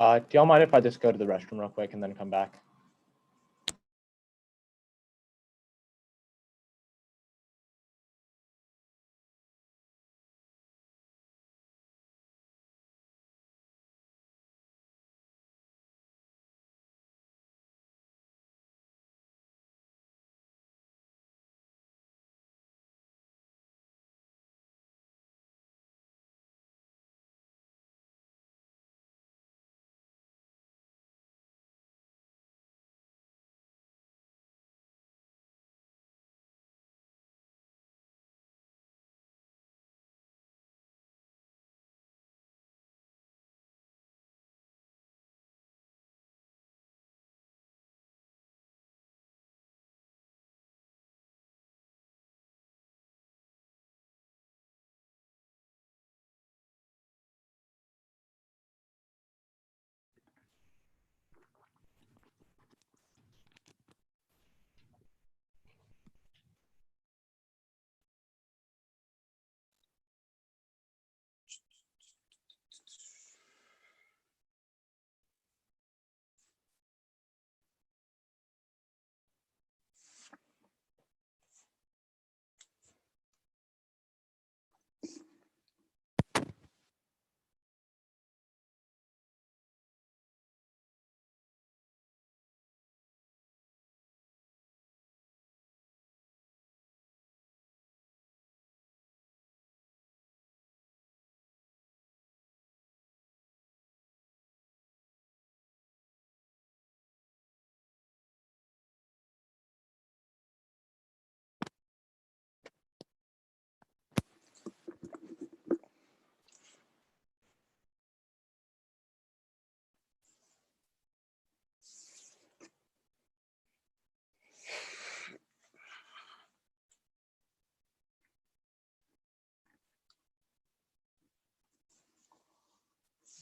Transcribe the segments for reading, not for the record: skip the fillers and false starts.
Do y'all mind if I just go to the restroom real quick and then come back?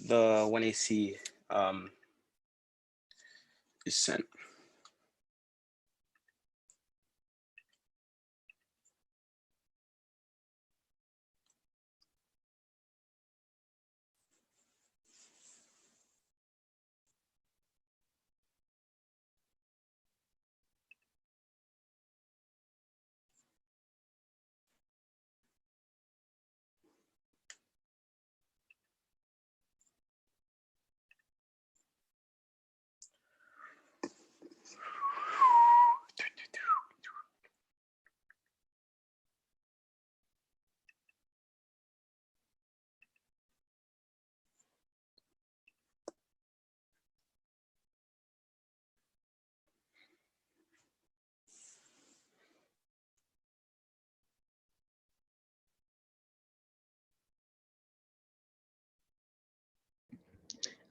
The 1AC is sent.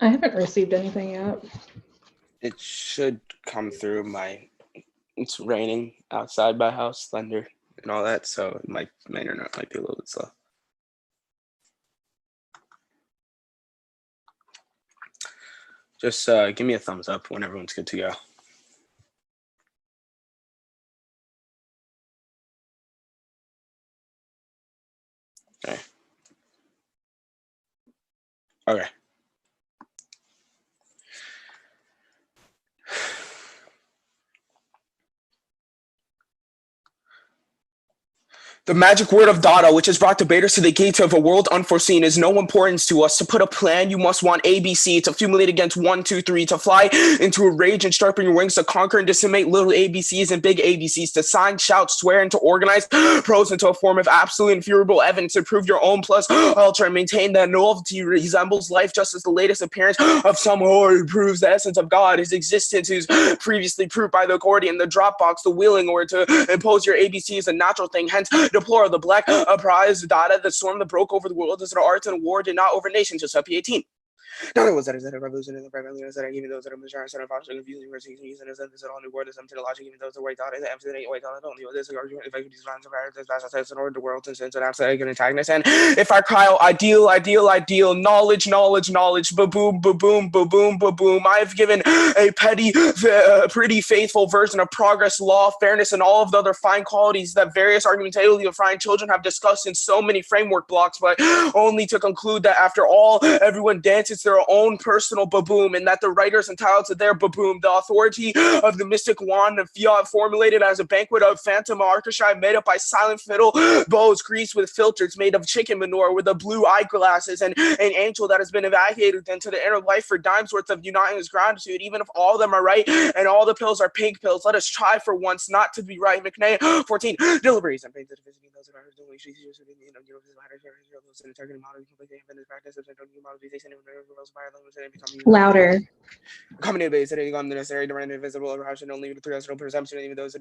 I haven't received anything yet. It should come through it's raining outside my house, thunder and all that, so it my internet might be a little bit slow. Just give me a thumbs up when everyone's good to go. Okay. Okay. The magic word of data, which has brought debaters to the gates of a world unforeseen, is no importance to us. To put a plan, you must want ABC. To accumulate against 1, 2, 3. To fly into a rage and sharpen your wings. To conquer and decimate little ABCs and big ABCs. To sign, shout, swear, and to organize prose into a form of absolute infuriable evidence. To prove your own plus ultra and maintain that novelty resembles life, just as the latest appearance of some horror proves the essence of God. His existence is previously proved by the accordion, the Dropbox, the wheeling, or to impose your ABC is a natural thing. Hence, deplore the black prize data, the storm that broke over the world as an arts and war did not over nations. Just up 18. Not it was that a revolution in the revolution that even those that are majority of option confusing universities using this all new word is to the logic, even those the way thought is absolutely way thought don't know this argument if I could design some paradox that's in order the world and sense and absolutely an antagonist. And if I cry out ideal, knowledge, ba-boom, ba-boom, ba-boom, ba-boom, I've given a pretty faithful version of progress, law, fairness, and all of the other fine qualities that various argumentatively defined children have discussed in so many framework blocks, but only to conclude that after all, everyone dances is their own personal baboom, and that the writer is entitled to their baboom. The authority of the mystic wand of fiat formulated as a banquet of phantom orchestra made up by silent fiddle bows greased with filters made of chicken manure with the blue eyeglasses, and an angel that has been evacuated into the inner life for dimes worth of uniting his gratitude. Even if all of them are right and all the pills are pink pills, let us try for once not to be right. McNay 14 deliveries and pains of visiting those that are doing Louder. coming in base setting on the necessary to render visible option only with rational perception, even those that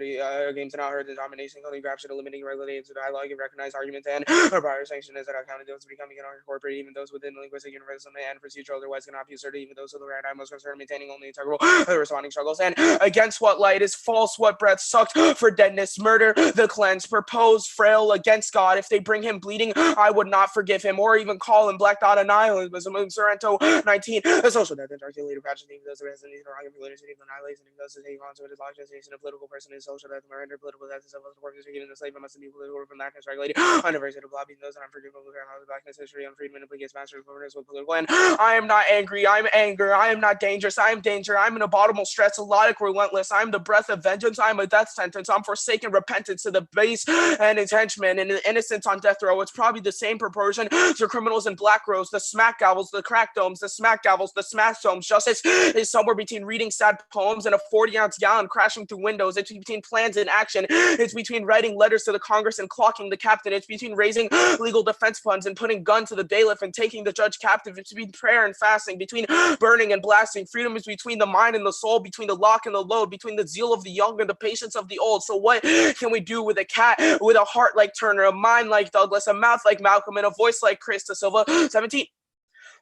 games and not heard the domination, only graption, eliminating regulations of dialogue and recognized arguments and prior sanction is that accounted those becoming incorporated, even those within the linguistic universe and procedural otherwise cannot be asserted, even those of the right eye most concerned maintaining only integral responding struggles. And against what light is false, what breath sucked for deadness, murder, the cleanse, propose, frail against God. If they bring him bleeding, I would not forgive him, or even call him black dot annihilationism. Sorrento 19, the social death and calculated passion, even those that resonate or argument validity of annihilation, even those that take on to it as long as a political person is social death, or political death is supposed to work, even the slave must be political from that regulated. Universal lobby, those that unforgivable, blackness, history, and freedom, and against masters, with political. And I am not angry, I am anger, I am not dangerous, I am danger, I am an abominable stress, elotic, relentless, I am the breath of vengeance, I am a death sentence, I'm forsaken repentance to the base and his henchmen, and the innocents on death row. It's probably the same proportion to criminals in black rows, the smack gavels, the crack domes, the smack gavels, the smash domes. Justice is somewhere between reading sad poems and a 40-ounce gallon crashing through windows. It's between plans and action. It's between writing letters to the Congress and clocking the captain. It's between raising legal defense funds and putting gun to the bailiff and taking the judge captive. It's between prayer and fasting, between burning and blasting. Freedom is between the mind and the soul, between the lock and the load, between the zeal of the young and the patience of the old. So what can we do with a cat with a heart like Turner, a mind like Douglas, a mouth like Malcolm, and a voice like Chris da Silva? 17.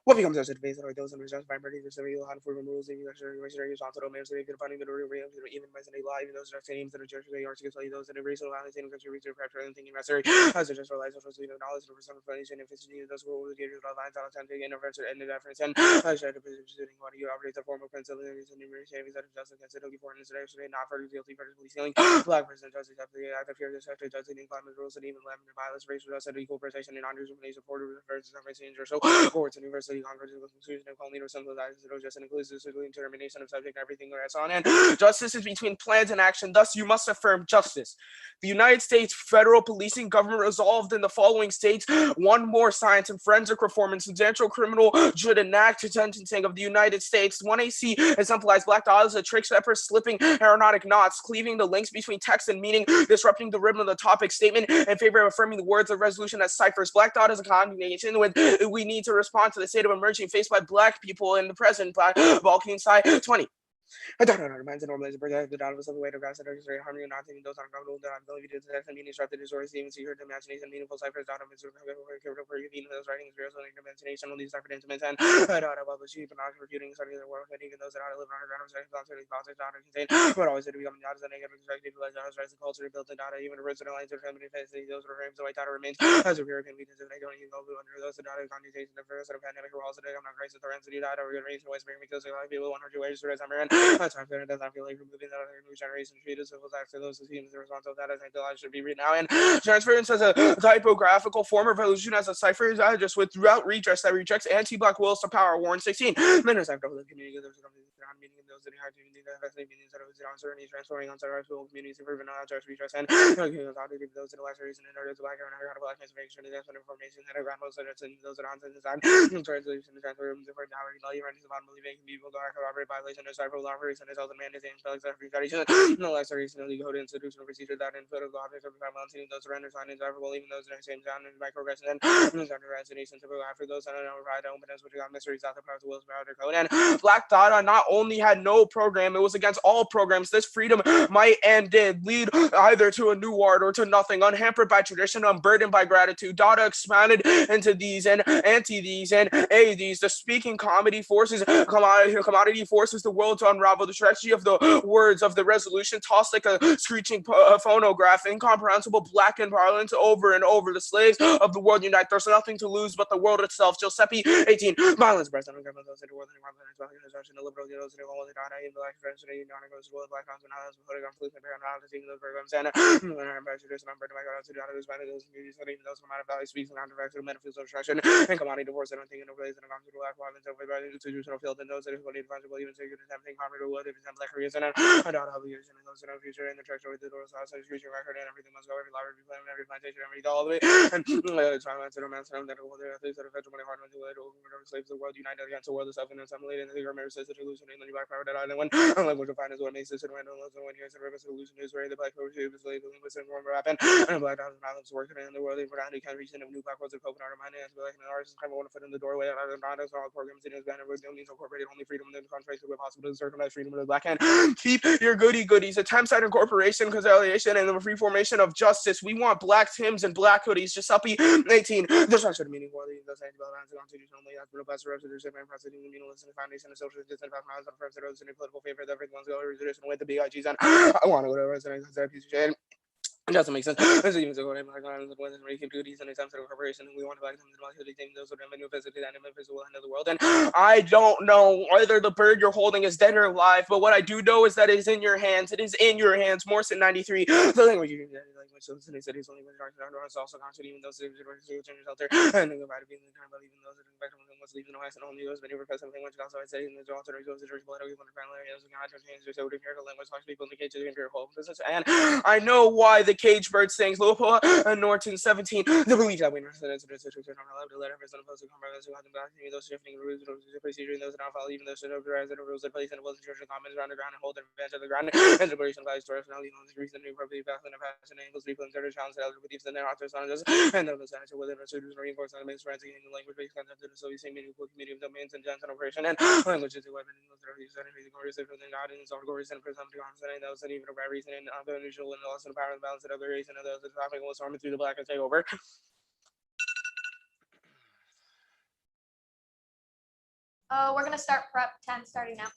What becomes as advanced are those under by murder, the civil how for rules, even responsible members of the finding the real, even by the law, even those that are names that are judged, they are to tell you those that are racial violence and contribute to pressure and thinking necessary, as just realize social knowledge of some information and efficiency, those who will give you the lines on authentic intervention and the difference, and I try to position what you operate the form of conciliation and numerous savings that are just against the for instance, not for guilty for police stealing, black person justice after the act of fear, this after judging climate rules and even lemon violence, racial justice, equal protection, and non-discrimination for the versus or so, courts and university conferences with conclusion of calling or something that is just includes the determination of subject and everything or so on. And justice is between plans and action. Thus, you must affirm justice. The United States federal policing government resolved in the following states: one, more science and forensic reform and substantial criminal should enact sentencing of the United States. 1AC exemplifies black dots, a trick stepper, slipping aeronautic knots, cleaving the links between text and meaning, disrupting the rhythm of the topic statement in favor of affirming the words of resolution as ciphers. Black dot is a combination with we need to respond to the state of emerging faced by black people in the present. Balkan side 20. I don't know, reminds the normalize the dot of a way to grasp it, harmony and not thinking those uncomfortable that ability to detect and meaning disrupted disorders, even see her imagination, meaningful ciphers, dot of those writings, real so imagination, all these cipher intimates, and dot of the sheep and not refuting starting the world, and even those that are living on the ground, dot of contain, but always to become dots and negative perspective, like dots, rise the culture, built the data, even original lines of feminine fantasy, those are frames, the white data remains as a European weakness, and I don't even go under those data condensation, the first of pandemic, we're also I'm not crisis, the ransom data, we're going to raise the West American because a lot of people 100 ways to I'm in. That's not good. I feel like removing that other new generation treated civil acts to those teams the response of that as I feel I should be written now. And transference as a typographical form of resolution as a cipher is just without redress that rejects anti-black wills to power. Warren 16 minutes after the community there's a meaning of those that have to meanings that are uncertainty transforming on several communities improving not just redress and those in the last reason in order to black and how to blackness make sure that's information that are ground most of those that are on the design translation and transfer different now you run about believing people go corroborate violation of cyber law reason is all the mandates and intellects every tradition no less recently go to institutional procedure that in political office of the family those surrender sign is everable even those that same sound and microaggression and under resonation to after those that don't provide openness which got mysteries out the power of the will's powder code. And Black Dada not only had no program, it was against all programs. This freedom might and did lead either to a new art or to nothing, unhampered by tradition, unburdened by gratitude. Dada expanded into these and anti-these and a-these. The speaking comedy forces, commodity forces the world to unravel the tragedy of the words of the resolution, tossed like a screeching phonograph, incomprehensible black and parlance over and over. The slaves of the world unite. There's nothing to lose but the world itself. Giuseppe 18. Violence, breast, and those in the world, and the liberal, those in the liberal, those in the data in black friends today, Donna goes to the black house and I was putting on police and paranoid to taking those programs and I'm pressure to number to my god to the other by those communities studying those amount of value speaks and contracts and metaphysical obstruction and commodity divorce. I don't think in a place and I'm to the black violence over by the institutional field and those that is what defensible even say good attempting harm to what if it's black reason and I don't have obligation and those in the future in the church with the doors outside future record and everything must go every library plan every plantation every all the way and trying to romance and that all the athletes that are federal money hard to let over slaves the world united against the world of self and assimilated and the American says that illusion and then you back power that island when language of find is what makes this and when when here's a river solution is where the black power is slave and listen more rap and black down islands working in the world they forgot can't reach in a new black worlds of Copenhagen my hands but like an artist kind of want to fit in the doorway and I don't know all programs in his banner with only incorporated only freedom and then contracts with possible to circumvent freedom of the black hand keep your goodies attempts at incorporation conciliation and the free formation of justice we want black Tims and black hoodies Giuseppe 18 this one should meaning for the anti-balance constitutional only as the best representation and president the listen foundation of social justice and miles of presidents and political favor that everyone's going to resolution with the big IGs and I want to go to residence as a piece of shit. It doesn't make sense. So even so, I'm like, we keep duties and attempts at corporation. We want to back them to the things those are new physically and invisible end of the world. And I don't know whether the bird you're holding is dead or alive, but what I do know is that it is in your hands. It is in your hands. Morrison 93. The language you language so the cities only with darkness also constantly even those cities are shelter and about being the kind of even those that infect them was leaving the west and only those many repress something which also I say in the also goes to church blood even the family areas and God change their so to hear the language talks people indicate to the imperial whole business and I know why the cage bird sings Louisville and Norton 17 the belief that we residents of the situation are allowed to let every son opposed to compromise who have them back those shifting rules procedure and those that don't follow even those that override the rules that place and wasn't church comments around the ground and hold their advantage of the ground and the liberation values to personality and the reason to appropriate back and passion angles people and certain challenges elder beliefs and their authors on us and then the sense within our students reinforce on the main friends in the language based concept of the so same meaningful community of domains and gentle operation and language is a weapon in those that are used and the glorious within God and our glorious and presumptive and those that even by reason and unusual and loss of the power and balance of other race and those that traffic will storm through the black and take over. We're gonna start prep 10 starting now.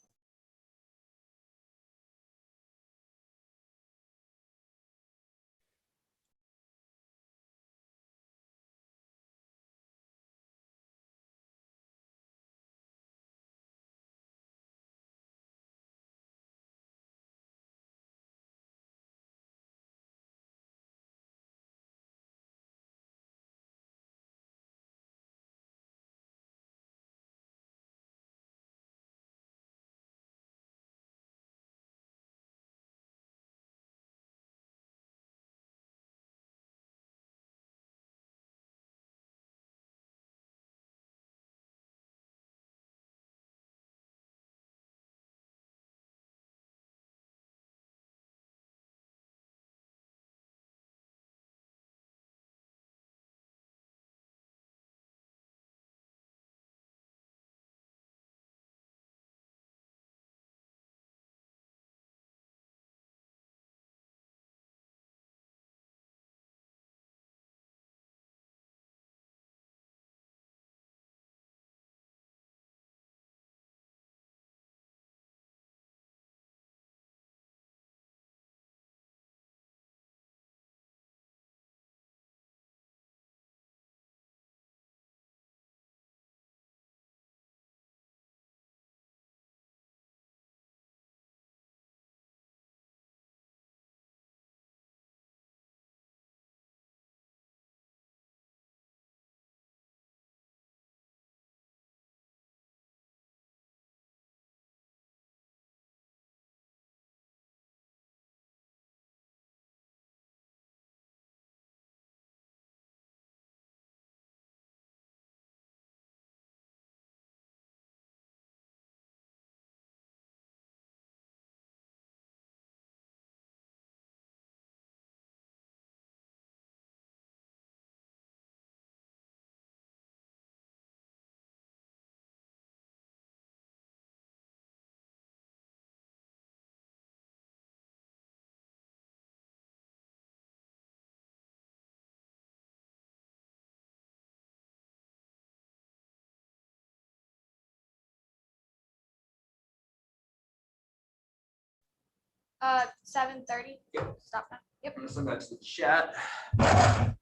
Uh, 7:30. Stop now. Yep. I'm gonna send that to the chat. Can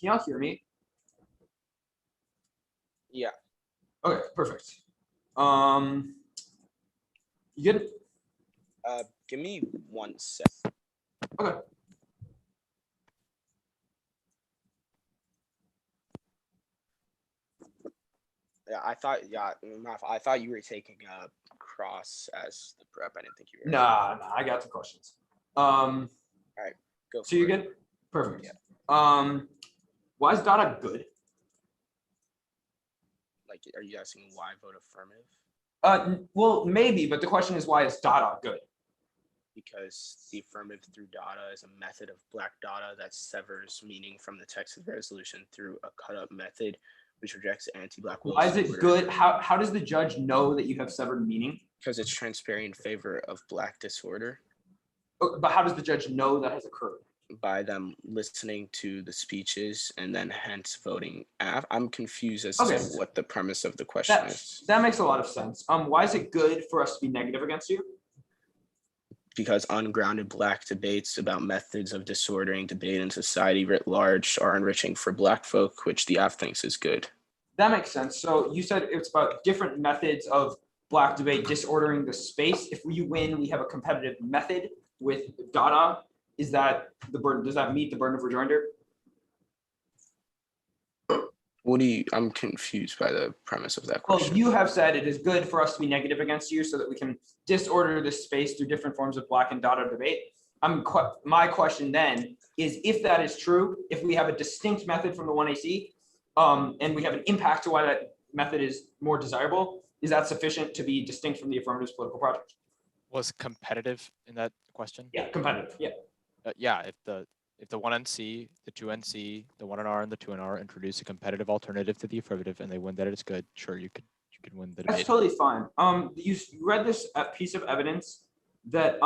y'all hear me? Yeah. Okay, perfect. You good? Give me 1 sec. Okay. Yeah, I thought you were taking cross as the prep. I didn't think you were. Nah, I got some questions. Go. So you're for it. good? Perfect. Yeah. Why is Dada good? Like, are you asking why vote affirmative? Well, maybe, but the question is, why is Dada good? Because the affirmative through data is a method of black data that severs meaning from the text of the resolution through a cut-up method, which rejects anti-black will. Why is it good? How does the judge know that you have severed meaning? Because it's transparent in favor of black disorder. But how does the judge know that has occurred? By them listening to the speeches and then hence voting. I'm confused as to what the premise of the question is. That makes a lot of sense. Why is it good for us to be negative against you? Because ungrounded black debates about methods of disordering debate in society writ large are enriching for black folk, which the AF thinks is good. That makes sense. So you said it's about different methods of black debate disordering the space. If we win, we have a competitive method with Dada. Is that the burden? Does that meet the burden of rejoinder? I'm confused by the premise of that question. Well, you have said it is good for us to be negative against you so that we can disorder this space through different forms of black and Dada debate. My question then is, if that is true, if we have a distinct method from the 1AC, and we have an impact to why that method is more desirable, is that sufficient to be distinct from the affirmative's political project? Was competitive in that question? Yeah, competitive. Yeah. Yeah, if the 1NC, the 2NC, the 1NR, and the 2NR introduce a competitive alternative to the affirmative and they win that it's good, sure, you could win the debate. That's totally fine. You read this piece of evidence that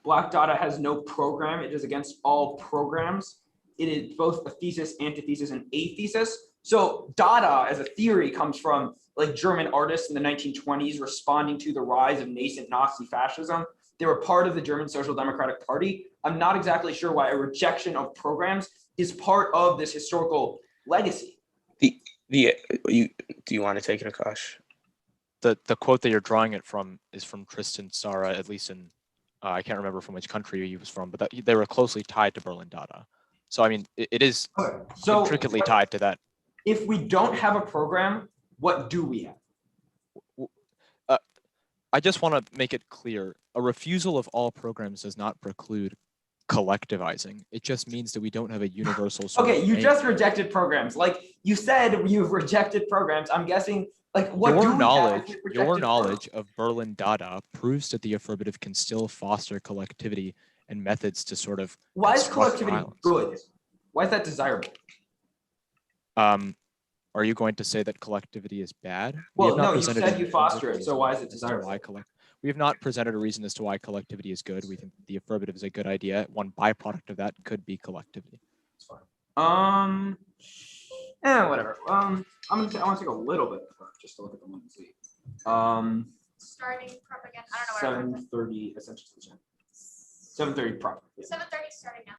Black Dada has no program. It is against all programs. It is both a thesis, antithesis, and a thesis. So Dada as a theory comes from like German artists in the 1920s responding to the rise of nascent Nazi fascism. They were part of the German Social Democratic Party. I'm not exactly sure why a rejection of programs is part of this historical legacy. Do you want to take it, Akash? The quote that you're drawing it from is from Tristan Tzara, at least in I can't remember from which country he was from, but they were closely tied to Berlin Dada. So I mean, it is intricately tied to that. If we don't have a program, what do we have? I just want to make it clear, a refusal of all programs does not preclude collectivizing. It just means that we don't have a universal. Okay, you just rejected programs. Like you said, you've rejected programs. I'm guessing, like, what your knowledge of Berlin Dada proves that the affirmative can still foster collectivity and methods to sort of. Why is collectivity good? Why is that desirable? Are you going to say that collectivity is bad? Well, no, you said you foster it, so why is it desirable? We have not presented a reason as to why collectivity is good. We think the affirmative is a good idea. One byproduct of that could be collectivity. It's fine. Whatever. I want to take a little bit just to look at the one and see. Starting prep again. I don't know. 7:30 essentially. 7:30 prep. Yeah. 7:30 starting now.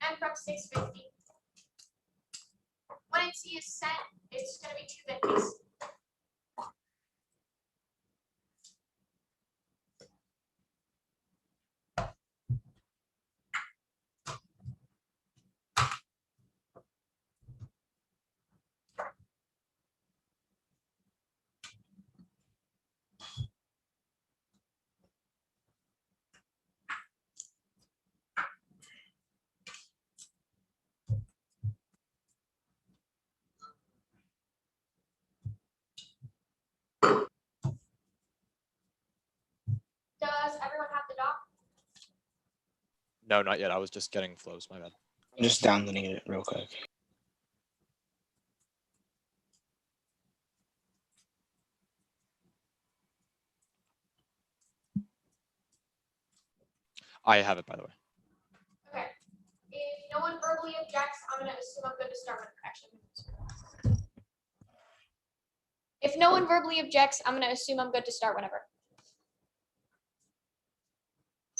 And prep 650. When it's is sent, it's going to be 2 bits. Does everyone have the doc? No, not yet. I was just getting flows. My bad. I'm just downloading it real quick. I have it, by the way. Okay. If no one verbally objects, I'm gonna assume I'm good to start whenever. Actually, if no one verbally objects, I'm gonna assume I'm good to start whenever.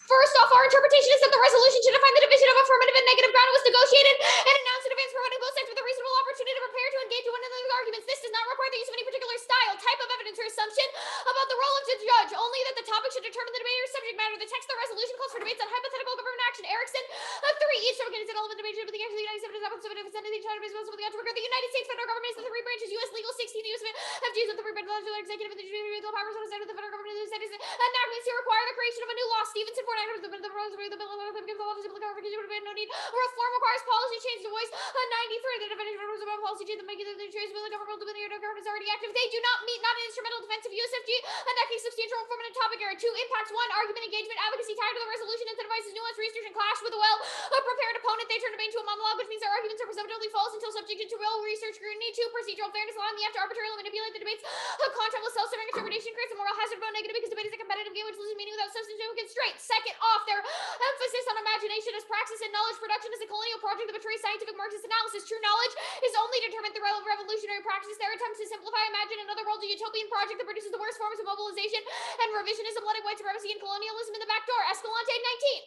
First off, our interpretation is that the resolution should define the division of affirmative and negative ground was negotiated and announced in advance, providing both sides with a reasonable opportunity to prepare to engage in one another's arguments. This does not require the use of any particular style, type of evidence, or assumption about the role of the judge, only that the topic should determine the debater's subject matter. The text of the resolution calls for debates on hypothetical government action. Erickson, 3, each topic contains an element of debate with the action of the United States responsible the outward. The United States federal government is the 3 branches, U.S. legal 16, the U.S. FGs of the 3 branches, legislative, executive, and the judicial powers on the side of the federal government of the United States. Enactments to require the creation of a new law. Stevenson, 4 actors, the bill gives the law to simple clarification, but no need. Reform requires policy change to voice. 93, the definition of about policy change, the making of the choice will the government to the government is already active. They do not meet not an instrumental defense of USFG, and that case substantial reform in a topic area. 2, impacts 1, argument, engagement, advocacy tied to the resolution, incentivizes nuance, research, and clash with a well-prepared opponent. They turn debate into a monologue, which means their arguments are presumptively false until subjected to real research scrutiny. 2, procedural fairness, allowing the actor arbitrarily manipulate the debates. Content with self-serving interpretation creates a moral hazard about negative because debate is a competitive game which loses meaning without substantive constraint. Second off, their emphasis on imagination as praxis and knowledge production is a colonial project that betrays scientific Marxist analysis. True knowledge is only determined through revolutionary practice. Their attempts to simplify, imagine another world, a utopian project that produces the worst forms of mobilization and revisionism, letting white supremacy and colonialism in the back door. Escalante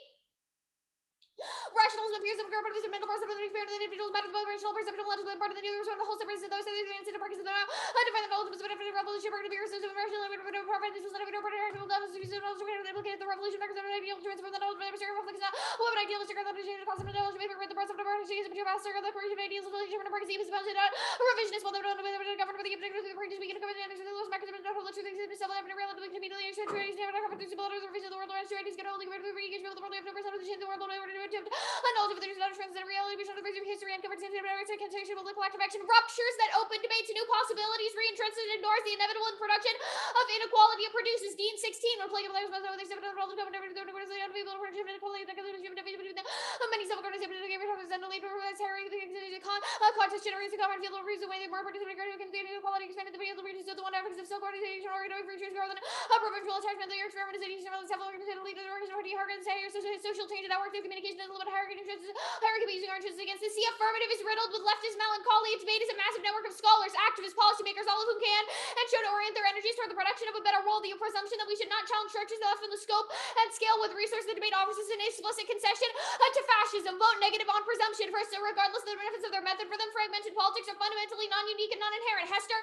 19. Rationalism appears of government is a mental perception of the experience of the individual's matter of rational perception of logical part of the universe of the whole separation of those things in the practice of the now. Define the ultimate benefit of revolution for the appearance of rational and profit. This was not a rational levels to use also implicate the revolution because of the ideal transfer of the knowledge of the reflex now. What an idealistic or the concept of knowledge may read the parts of the market is a master of the creation of ideals of the different practice is supposed to revisionist while the government with the objective of the practice we can come in and the most mechanism of the truth exists self and real to be the situation never have to symbolize the revision of the world around strategies get only the engagement of the world of the person of the world over to knowledge of there's not a transcendent reality based on the of history and covered sensitive contention with collective action ruptures that open debate to new possibilities reentrenches and ignores the inevitable production of inequality it produces. Dean 16 when playing with many self-organization contest generates a common field of reason way more participatory inequality expanded the field of reason so the one efforts of self-organization or free choice rather than a provincial attachment that your experiment is self-organization leader the organization social change network through communication and a little bit higher hierarchy using our interests against this. The affirmative is riddled with leftist melancholy. Its debate is a massive network of scholars, activists, policymakers, all of whom can and should orient their energies toward the production of a better world. The presumption that we should not challenge churches left in the scope and scale with resource the debate offers is an explicit concession to fascism. Vote negative on presumption. First, regardless of the benefits of their method, for them fragmented politics are fundamentally non-unique and non-inherent. Hester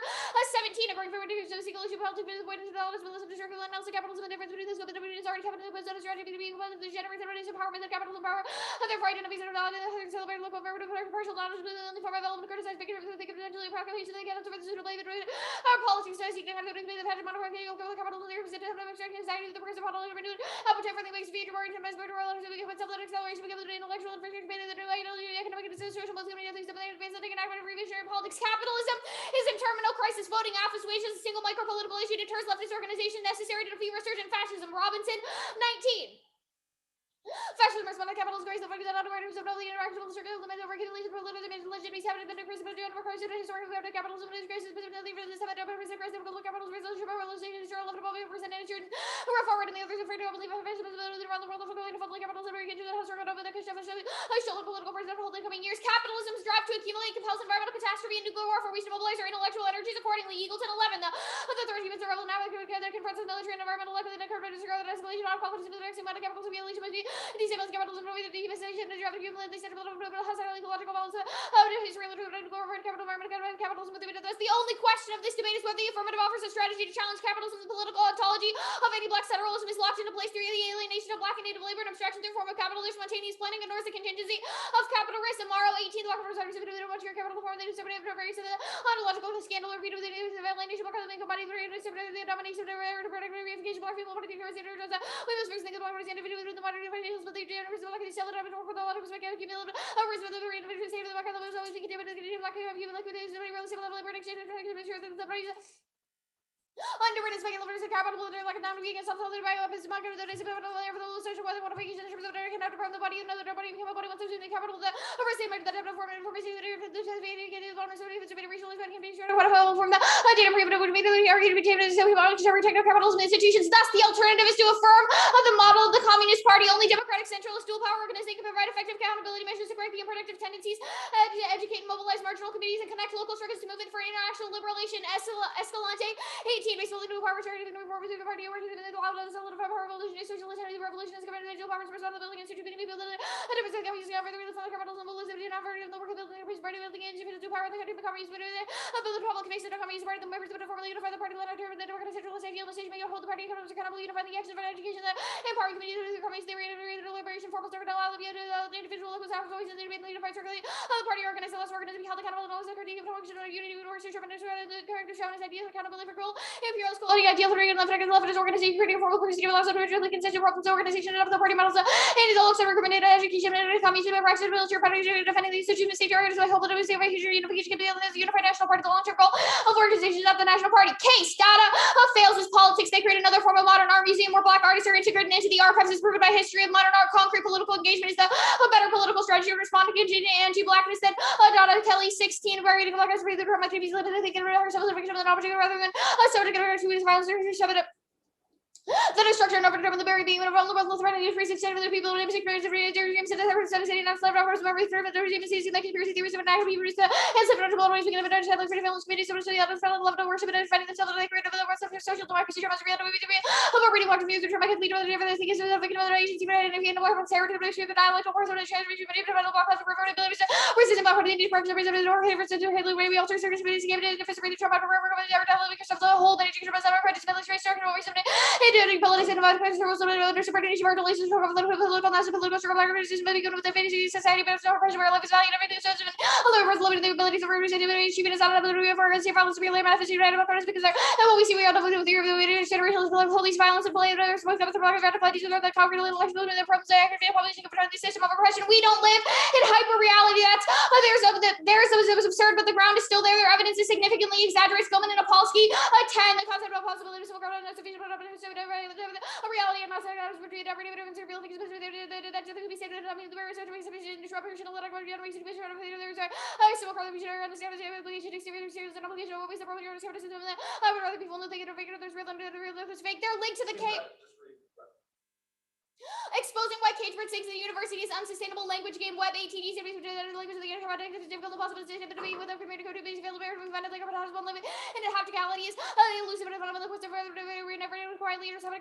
17, according to the single issue politics, the point of the development of circular analysis of capitalism, the difference between the scope of the debate is already capitalism, but strategy to be the generation of empowerment, the capitalism power, therefore identities that are valid and celebrate local affirmative partial knowledge with the only form of element criticized figures that they can potentially proclamation they get into the suitable our politics to seek to have the had monarchy of capital lyrics to have extraction anxiety to the person model of renewed appetite for the makes future more intense better relative to get self acceleration because of the intellectual and physical debate that economic and social most community things that they advance that they can act on revisionary politics. Capitalism is in terminal crisis. Voting off is wages a single micro political issue deters leftist organization necessary to defeat resurgent fascism. Robinson 19. Fascism is one of capital's grace, the focus on awareness of the interaction with the circle, the method of regulation, political dimension, legitimacy, having been increased by the requirements of historical capitalism, and its graces, particularly for this have a percent grace of capital's resolution, realization, is sure 11 above 8% and ensured forward and the others afraid to believe of fascism around the world of going to fully capitalism, very into the house or over the Kashava stolen political president hold in coming years. Capitalism's drive to accumulate compels environmental catastrophe and nuclear war for we should mobilize our intellectual energies accordingly. Eagleton 11, the third humans are rebel now that confronts the military and environmental life, and the current disregard that escalation on politics into the next amount of capitalism, must be disable capitalism, the devastation, the drive to accumulate, they said about has an ecological balance, history, capital environment, capitalism, thus the only question of this debate is whether the affirmative offers a strategy to challenge capitalism. The political ontology of anti-black federalism is locked into place through the alienation of black and native labor and abstraction through form of capitalist spontaneous planning ignores the contingency of capital risk. Tomorrow 18 black representatives of the much your capital form they do separate from various ontological scandal repeated with the alienation of the combined the domination of the reification black people we must first think of the individual with the modern financials but they generous like they sell it for the lot of make accumulated a risk with the individual save the black and the always we can do it black human like with this very real civil level exchange and make sure that the Underwritten is making livers of capital, like a non-being and self-holding by office, market, the days of the social weather, what vacation, the cannot from the body, another body, become a body, once in the capital, the receiver, the type of form information, the racial event can be sure what a form that data primitive would be the argument between the techno capitalism institutions. Thus, the alternative is to affirm the model of the Communist Party, only democratic centralist dual power organization can provide effective accountability measures to correct the unproductive tendencies, educate and mobilize marginal communities, and connect local circuits to move in for international liberation. Escalante 18 basically new power returning to the reform of the party or to the law of the solid power revolution, socialist and the revolution is government individual powers respond to the building institute to be built and it was going to be over the real capitalism and not for the work of building a party building independent power the country becoming but build the public face the communist party the members of the formally unify the party let out the democratic centralist ideal the stage may hold the party accountable unify the action of education the empowering community the communists they reiterated the liberation formal circle allow the individual locals have voices they made the unified circle the party organized the less organized be held accountable and all security of function unity with worship and the character shown as ideas accountability for goal imperialist quality ideal for left is organization creating formal policy allows the consensual problems organization of the party models and is all accepted recommended education and communism and practice military party defending the institution state organized I hope that it was safe unification can be the unified national party the long-term goal of organizations of the national party case data fails as politics they create another form of modern art museum where black artists are integrated into the archives is proven by history of modern art concrete political engagement is a better political strategy to respond to anti-blackness than Donna Kelly 16 variety of black artists breathe through my babies live they think of ourselves as a victim of an opportunity rather than so to get rid of violence or shove it up the destruction of the very being of the world threat and free extent of the people and experience of dreams and ever city not slave offers every third of the regime sees like conspiracy theories of an act of evil and seven ways we can have a channel for films media so much the other fellow love to worship and fighting themselves that they create over the rest of their social democracy dramas reality movies of reading watching music drama can lead to other things is a victim of the agency and if you know what sarah to the issue of the dialectal person and transmission but even about the block of perverted abilities racism about the Indian purpose of the door favors to Haley way we alter circus movies gave it a defense of the Trump forever ever tell because of the whole that education about apprentice military structure always doing politics and about under subordination of our relations for political mass and political struggle organizations maybe good with the fantasy society but it's no pressure where life is valued and everything is judgment although we're limited the abilities of organization achievement is not an ability for us to problems to be able manifest united about parties because they're and what we see we are with the theory of the generations of police violence and play others most of the black parties are that concrete little life building the problems they aggravate publishing of the system of oppression we don't live in hyper reality that's there's absurd but the ground is still there their evidence is significantly exaggerates Goldman and Apolsky 10 the concept of possibilities of a reality and not between every different real things that can be said I mean the various disruption of the there's a civil corruption understand the obligation exterior series and obligation always the problem skepticism that I would rather people know they get a figure there's real under the real there's fake they're linked to the case exposing why Cambridge thinks the university is unsustainable language game web ATD series which is the language of the internet is difficult possible to debate with a community code based available we find it like a possible limit and it hapticality is elusive and fundamental quest of we never require leaders have a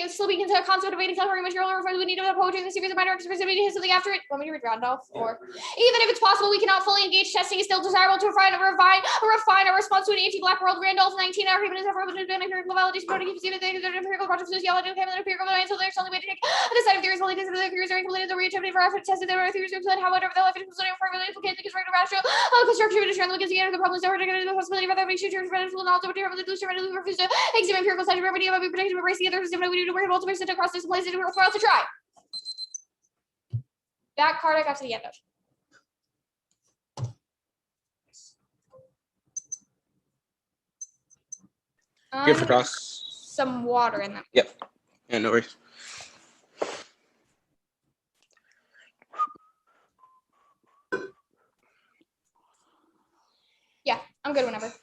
still begin to concept debating coloring material or we need to have poetry in the series of minor specificity something after it want me to read Randolph or even if it's possible we cannot fully engage testing is still desirable to refine a response to an anti-black world Randolph 19 argument is ever open to empirical validation to keep the empirical project sociology and empirical so there's only way to take a decided theories only the theories are included the reattempted for effort tested there are theories included however the life is considered for implicated because right rational construction to the the problems are the possibility of other issues will not over the illusion refuse to examine empirical science remedy of be protected embrace the other system we need to work multiple percent across this place and we're to try that card I got to the end of Good for cross. some water in them. Yep. Yeah, no worries. Yeah, I'm good whenever.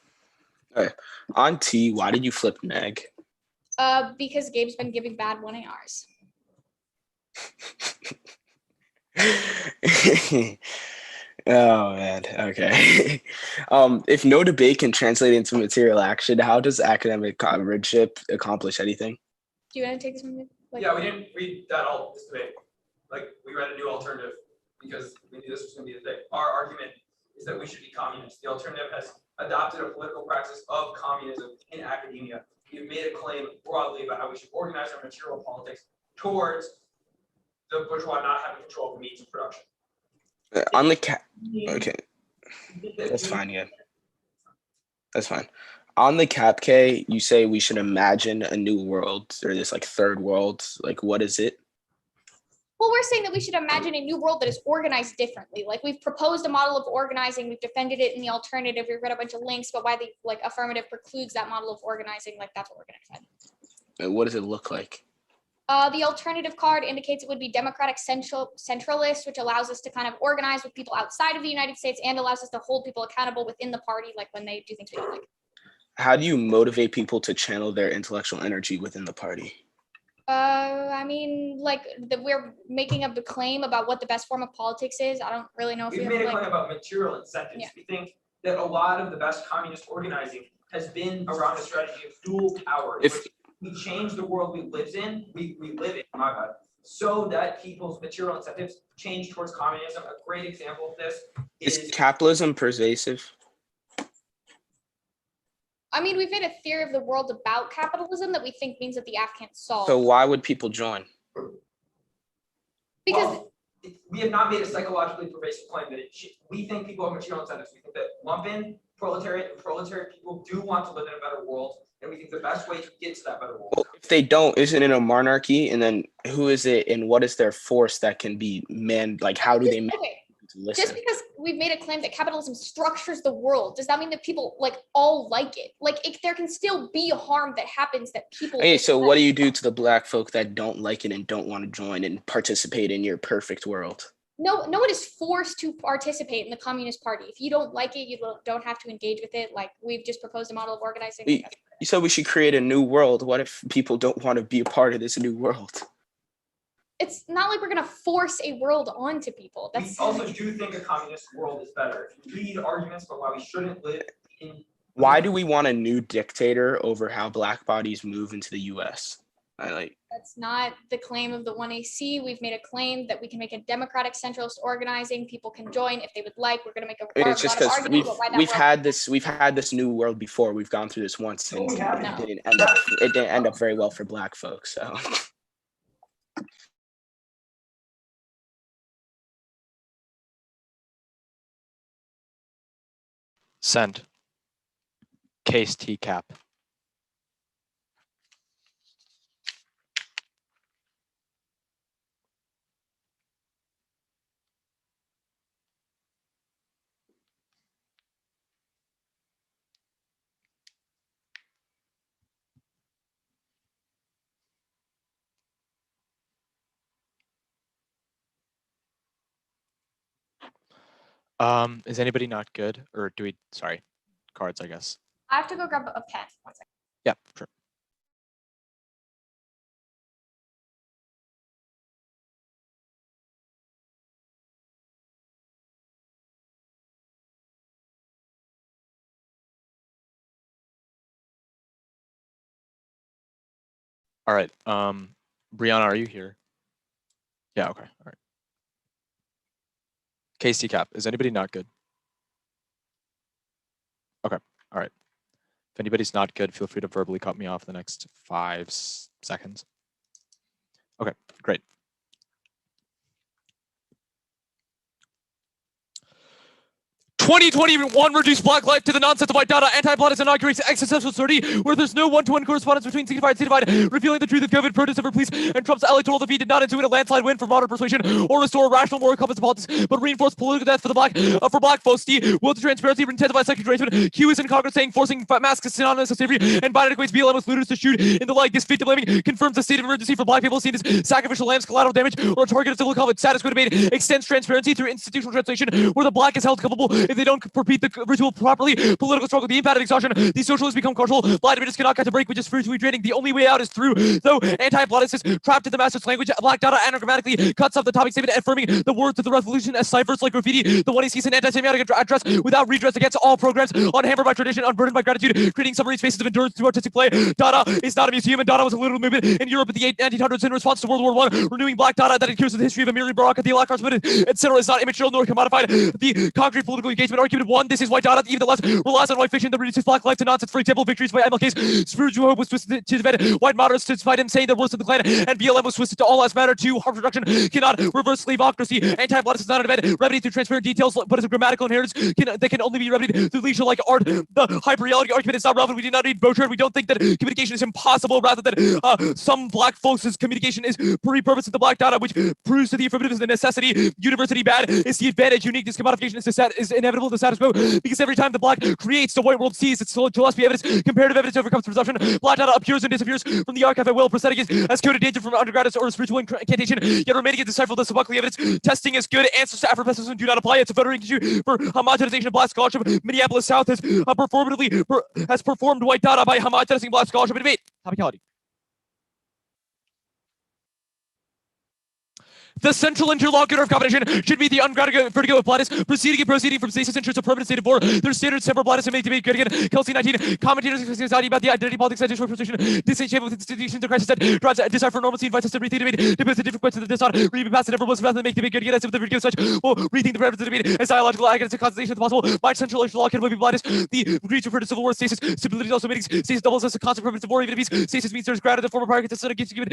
On T, why did you flip an egg? Because Gabe's been giving bad 1ARs. Oh man, okay. If no debate can translate into material action, how does academic comradeship accomplish anything? Do you want to take this one? Yeah, we didn't read that all this debate. Like we read a new alternative because we knew this was going to be the thing. Our argument is that we should be communists. The alternative has adopted a political practice of communism in academia. We've made a claim broadly about how we should organize our material politics towards the bourgeois not having control of the means of production. On the okay, that's fine. Yeah, that's fine. On the CapK, you say we should imagine a new world or this like third world. Like, what is it? Well, we're saying that we should imagine a new world that is organized differently. Like we've proposed a model of organizing, we've defended it in the alternative, we've read a bunch of links, but why the like affirmative precludes that model of organizing, like that's what we're gonna defend. And what does it look like? The alternative card indicates it would be democratic centralist, which allows us to kind of organize with people outside of the United States and allows us to hold people accountable within the party, like when they do things we don't like. How do you motivate people to channel their intellectual energy within the party? I mean, like we're making up the claim about what the best form of politics is. I don't really know if We've we made have a like. claim about material incentives. Yeah. We think that a lot of the best communist organizing has been around a strategy of dual power, If- which we change the world we live in, my bad, so that people's material incentives change towards communism. A great example of this Is is capitalism pervasive? I mean, we've made a theory of the world about capitalism that we think means that the app can't solve. So why would people join? Because well, we have not made a psychologically pervasive claim that we think people have material incentives. We think that lumpen, proletariat, and proletariat people do want to live in a better world, and we think the best way to get to that better world. Well, if they don't, isn't it a monarchy? And then who is it and what is their force that can be manned? Like, how do they manage okay, to listen? just because we've made a claim that capitalism structures the world, does that mean that people like all like it? Like there can still be harm that happens that people. Okay, so what do you do to the black folk that don't like it and don't want to join and participate in your perfect world? No one is forced to participate in the Communist Party. If you don't like it, you don't have to engage with it. Like we've just proposed a model of organizing. You said we should create a new world. What if people don't want to be a part of this new world? It's not like we're gonna force a world onto people. We That's also do think a communist world is better. If you read arguments for why we shouldn't live in. Why do we want a new dictator over how black bodies move into the US? That's not the claim of the 1AC. We've made a claim that we can make a democratic centralist organizing. People can join if they would like. We're going to make It's just because we've had this new world before. We've gone through this once, and it didn't end up very well for black folks. So. Send. Case TCAP. Is anybody not good? Or do we, sorry, cards, I guess. I have to go grab a pen. 1 second. Yeah, sure. All right, Brianna, are you here? Yeah, okay, all right. Case TCAP, is anybody not good? Okay, all right. If anybody's not good, feel free to verbally cut me off the next 5 seconds. Okay, great. "2021 reduced black life to the nonsense of white data. Anti-blackness inaugurates existential certainty where there's no one-to-one correspondence between signified and signified, revealing the truth of COVID protests over police and Trump's electoral defeat did not ensue in a landslide win for modern persuasion or restore rational moral compass to politics, but reinforce political death for the black folks. D, will to transparency intensify second engagement. Q is in Congress saying forcing masks is synonymous with slavery, and Biden equates BLM with looters to shoot in the like. This victim blaming confirms the state of emergency for black people seen as sacrificial lambs, collateral damage, or a target of civil conflict. Status quo debate extends transparency through institutional translation, where the black is held culpable if they don't repeat the ritual properly. Political struggle, the impact of exhaustion. These socialists become cultural. Black images cannot catch a break, which is fruitfully draining. The only way out is through. Though anti-blackness trapped in the master's language, black data anagrammatically cuts off the topic statement, affirming the words of the revolution as ciphers like graffiti. The one he sees an anti-Semitic address without redress against all programs, unhampered by tradition, unburdened by gratitude, creating summary spaces of endurance through artistic play. Dada is not a museum, and Dada was a literal movement in Europe in the 1800s in response to World War I, renewing black Dada that adheres to the history of Amiri Baraka, the Alain Crossman, etc. is not immaterial nor commodified. The concrete political engagement engagement argument 1. This is why data even the less relies on white fiction that reduces black life to nonsense. For example, victories by MLK's spiritual hope was twisted to defend white moderates to fight him, saying the worst of the clan, and BLM was twisted to all lives matter. 2. Harm reduction cannot reverse slaveocracy. Anti-blackness is not an event remedy through transparent details, but it's a grammatical inheritance that can only be remedied through leisure-like art. The hyper-reality argument is not relevant. We do not need Bouchard. We don't think that communication is impossible, rather than some black folks' communication is pre-purposed with the black data, which proves to the affirmative is the necessity. University bad is the advantage. Uniqueness commodification is inevitable to status quo, because every time the black creates, the white world sees. It's to us be evidence. Comparative evidence overcomes presumption. Black data appears and disappears from the archive at will. Prosthetic is as coded danger from undergraduates or spiritual incantation, yet remaining indecipherable as Buckley evidence. Testing is good. Answers to Afro-pessimism do not apply. It's a voting issue for homogenization of black scholarship. Minneapolis South has performed white data by homogenizing black scholarship and debate. Topicality. The central interlocutor of competition should be the ungrounded vertigo of Plattus, proceeding from stasis interest of permanent state of war. Their standard separate Plattus and make debate good again. Kelsey 19, commentators in society about the identity politics and short position, disenchantment with institutions of crisis that drives a desire for normalcy, invites us to rethink debate, depends the different points of the dishonor, read past it never was rather than make debate good again, as if the vertigo such will rethink the parameters of debate as dialogical agonists and constellation of the possible. My central interlocutor will be Plattus. The Greeks refer to civil war stasis. Stability also means stasis doubles as a constant permanence of war, even if peace. Stasis means there's grounded the former prior contestant against given.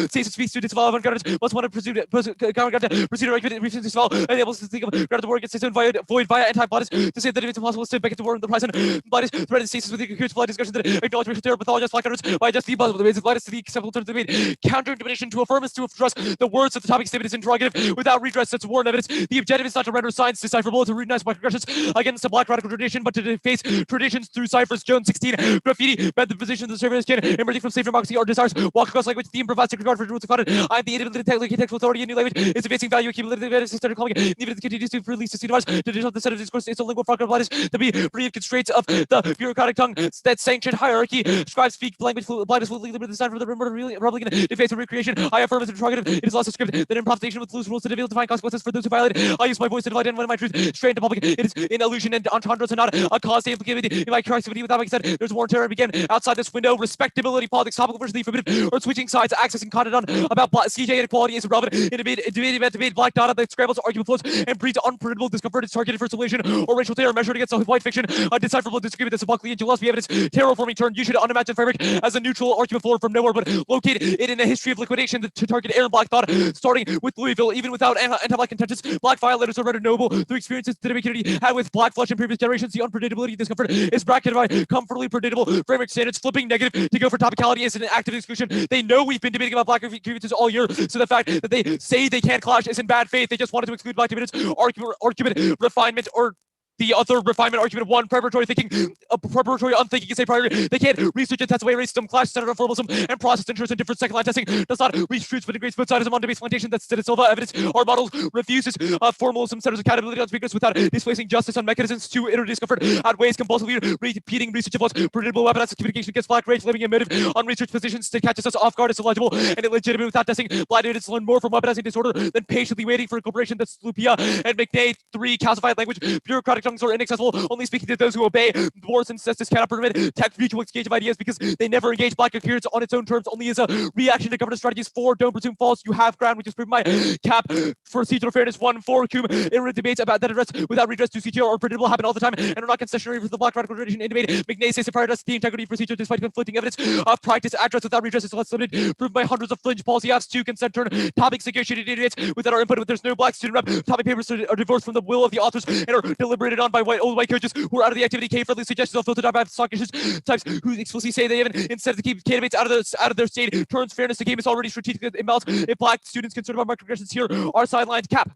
Stasis speaks to disavow avant-garde, must want to pursue procedure argument recently disavow enables to think of grounded war against system void via anti-bodies to say that it's impossible to back into war in the present bodies threatened stasis with the coherence flight discussion that acknowledge racial terror pathologized black utterance by just the possible the ways of to the acceptable terms of debate counter interpretation to affirm is to trust the words of the topic statement is interrogative without redress. That's war and evidence. The objective is not to render science decipherable, to recognize black aggressions against the black radical tradition, but to deface traditions through ciphers. Jones 16 graffiti bent the position of the service can emerging from safe democracy or desires walk across language the improvised regard for rules of content. I'm the independent textual authority in new language is advancing value accumulative advantage started calling it even if it continues to release the device to digital the set of discourse it's a lingual frog of to be free of constraints of the bureaucratic tongue that sanctioned hierarchy. Scribes speak language blindness will lead the sign for the Republican deface and recreation. I affirm as interrogative. It is lost a script that improvisation with loose rules to reveal define consequences for those who violate it. I use my voice to divide and one of my truth straight into public. It is an illusion and entendres and not a cause to implicate in my curiosity without making sense. There's war and terror began outside this window. Respectability politics topical versus the forbidden or switching sides accessing content on about CJ inequality is irrelevant in a debate black data that scrambles argument flows and breeds unpredictable discomfort. It's targeted for solution or racial terror measured against a white fiction. A decipherable disagreement that's Buckley and Gillespie evidence. Terraforming turn. You should unimagined framework as a neutral argument forward from nowhere, but locate it in a history of liquidation to target Aaron Black thought, starting with Louisville, even without anti-black intentions. Black violators are rendered noble through experiences the debate community had with black flesh in previous generations. The unpredictability discomfort is bracketed by comfortably predictable framework standards. Flipping negative to go for topicality is an active exclusion. They know we've been debating about black grievances all year, so the fact that they say they can't clash is in bad faith. They just wanted to exclude black debaters. Argument refinement or the other refinement argument 1, preparatory thinking, preparatory unthinking is a priority. They can't research and test away racism, clash, centered on formalism, and process interest in different second line testing. Does not reach truths but integrates both sides on debate plantation. That's de Silva evidence. Our models refuses formalism, centers accountability on speakers without displacing justice on mechanisms to inner discomfort, outweighs compulsively repeating research of what's predictable weaponized communication against black race, living in motive on research positions to catch us off guard is illegible and illegitimate without testing. Blind evidence learn more from weaponizing disorder than patiently waiting for a corporation that's Lupia and McNay. 3, calcified language, bureaucratic tongues are inaccessible. Only speaking to those who obey. Wars and justice cannot permit tech mutual exchange of ideas because they never engage black appearance on its own terms, only as a reaction to governance strategies. 4, don't presume false. You have ground, which is proven by cap for procedural fairness. 1, 4, cum in debates about that address without redress to CTR or predictable happen all the time and are not concessionary for the black radical tradition in debate. McNay says prior to the integrity procedure despite conflicting evidence of practice address without redress is less limited, proven by hundreds of fringe policy apps. 2, consent turn topics negotiated debates without our input. If there's no black student rep, topic papers are divorced from the will of the authors and are deliberated on by old white coaches who are out of the activity. K-friendly suggestions of filtered out by stock issues types who explicitly say they even instead to keep candidates out of their state turns fairness to game is already strategically imbalanced. If black students concerned about microaggressions here are sidelined. Cap.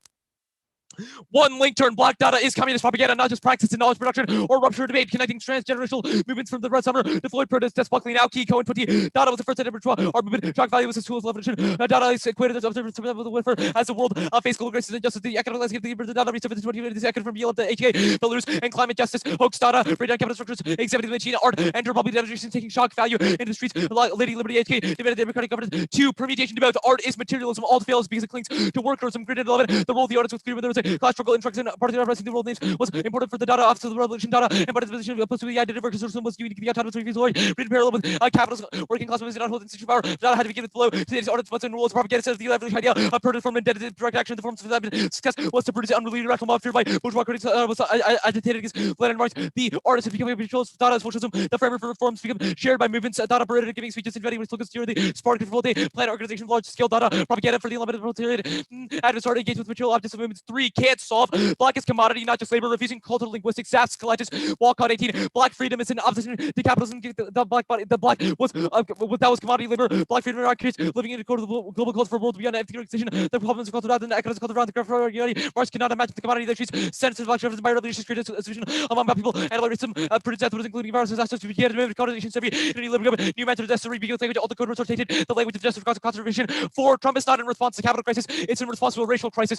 1, link turn. Black data is communist propaganda, not just practice in knowledge production or rupture debate, connecting transgenerational movements from the Red Summer to Floyd protest. That's Buckley now. Key Cohen 20. Data was the first ever our movement. Shock value was his tools of leverage. Data is equated as observers of the welfare as the world face global crisis and justice. The economic landscape, the data research, the 20 this economic from Yale, the HK, Belarus, and climate justice. Hoax data, breakdown capital structures, exhibiting machine art, and public demonstration taking shock value into the streets. Lady Liberty HK, demanded democratic governance. 2, permutation debate. Art is materialism. All fails because it clings to workers. Grid 11. The role of the artist with freedom. There was that class struggle instruction, part of the representing the world names was important for the data office of the revolution data, and part of the position opposed to the identity workers was unique to the autonomous reviews lawyer, written parallel with capitalist working class women did not hold institution power. Data had to be given below today's ordinance, what's in rules, propaganda says the evolution idea of permanent form and dedicated direct action. The forms of success was to produce an unrelated radical mob feared by bourgeois critics was agitated against Lenin Marx. The artists become controls data socialism. The framework for reforms become shared by movements. Data operated giving speeches, inventing which looks to the spark control day, plan organization, large scale data, propaganda for the unlimited proletariat. Adversary engaged with material objects of movements. 3 can't solve. Black is commodity, not just labor. Refusing cultural linguistics. Zaps, colleges. Walcott 18. Black freedom is in opposition to capitalism. The black body. The black was that was commodity labor. Black freedom are creates living in a global culture for world beyond empty extinction. The problems of culture rather than the economic culture around the graph. Mars cannot imagine the commodity that she's sensitive black by revolutions created a solution among black people and racism produced death, including viruses, disasters, to begin to colonization, new liberal new methods of destiny, because language, all the code was rotated, the language of justice, conservation. 4, Trump is not in response to capital crisis, it's in response to a racial crisis.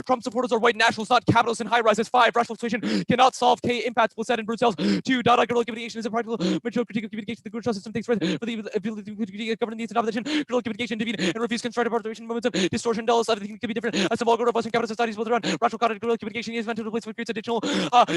Trump supporters are white nationalists, not capitalists and high rises. 5, rational persuasion cannot solve K impacts will set in Brussels. 2, data guerrilla communication is a practical material critique of communication. The good trust system takes for the ability to govern needs and opposition. Guerrilla communication, intervene and refuse constructive arbitration, moments of distortion, dull, everything can be different. A symbolic order of Western capitalist societies built around rational guerrilla communication is meant to replace what creates additional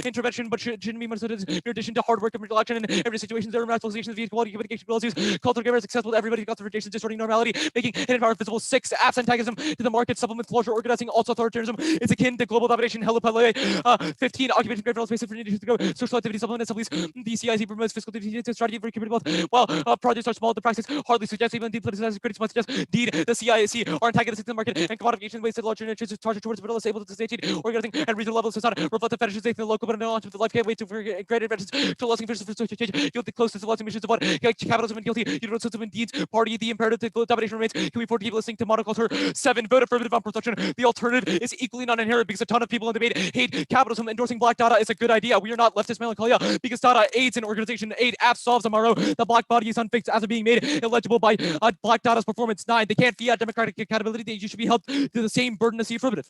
intervention, but shouldn't be understood as in addition to hard work and real action in every situation. There are rationalizations of equality communication policies. Culture givers accessible to everybody. Conservation, distorting normality, making hidden power visible. 6, apps antagonism to the market, supplement closure, organizing, also authoritarianism. It's akin to global domination. Hello, 15, occupation, great space for nations to go. Social activity, supplement assemblies. The CIC promotes fiscal strategy for community wealth. While projects are small, the practice hardly suggests even depoliticized critics must suggest. Indeed, the CIC are antagonistic to the market and commodification wasted larger interests charged towards middle able to state organizing and regional levels. It's not reflect the fetishization of the local, but an knowledge of the life can't wait to great inventions to lessing for social change. Guilty close to the lessing missions of what capitalism and guilty universal system and deeds. Party the imperative to domination remains. Can we afford to keep listening to monoculture? 7, vote affirmative on production. The alternative is equally not inherent because a ton of people in debate hate capitalism. Endorsing black data is a good idea. We are not leftist melancholia because data aids an organization. 8, app solves tomorrow. The black body is unfixed as of being made illegible by black data's performance. 9, they can't fiat democratic accountability. You should be held to the same burden as the affirmative.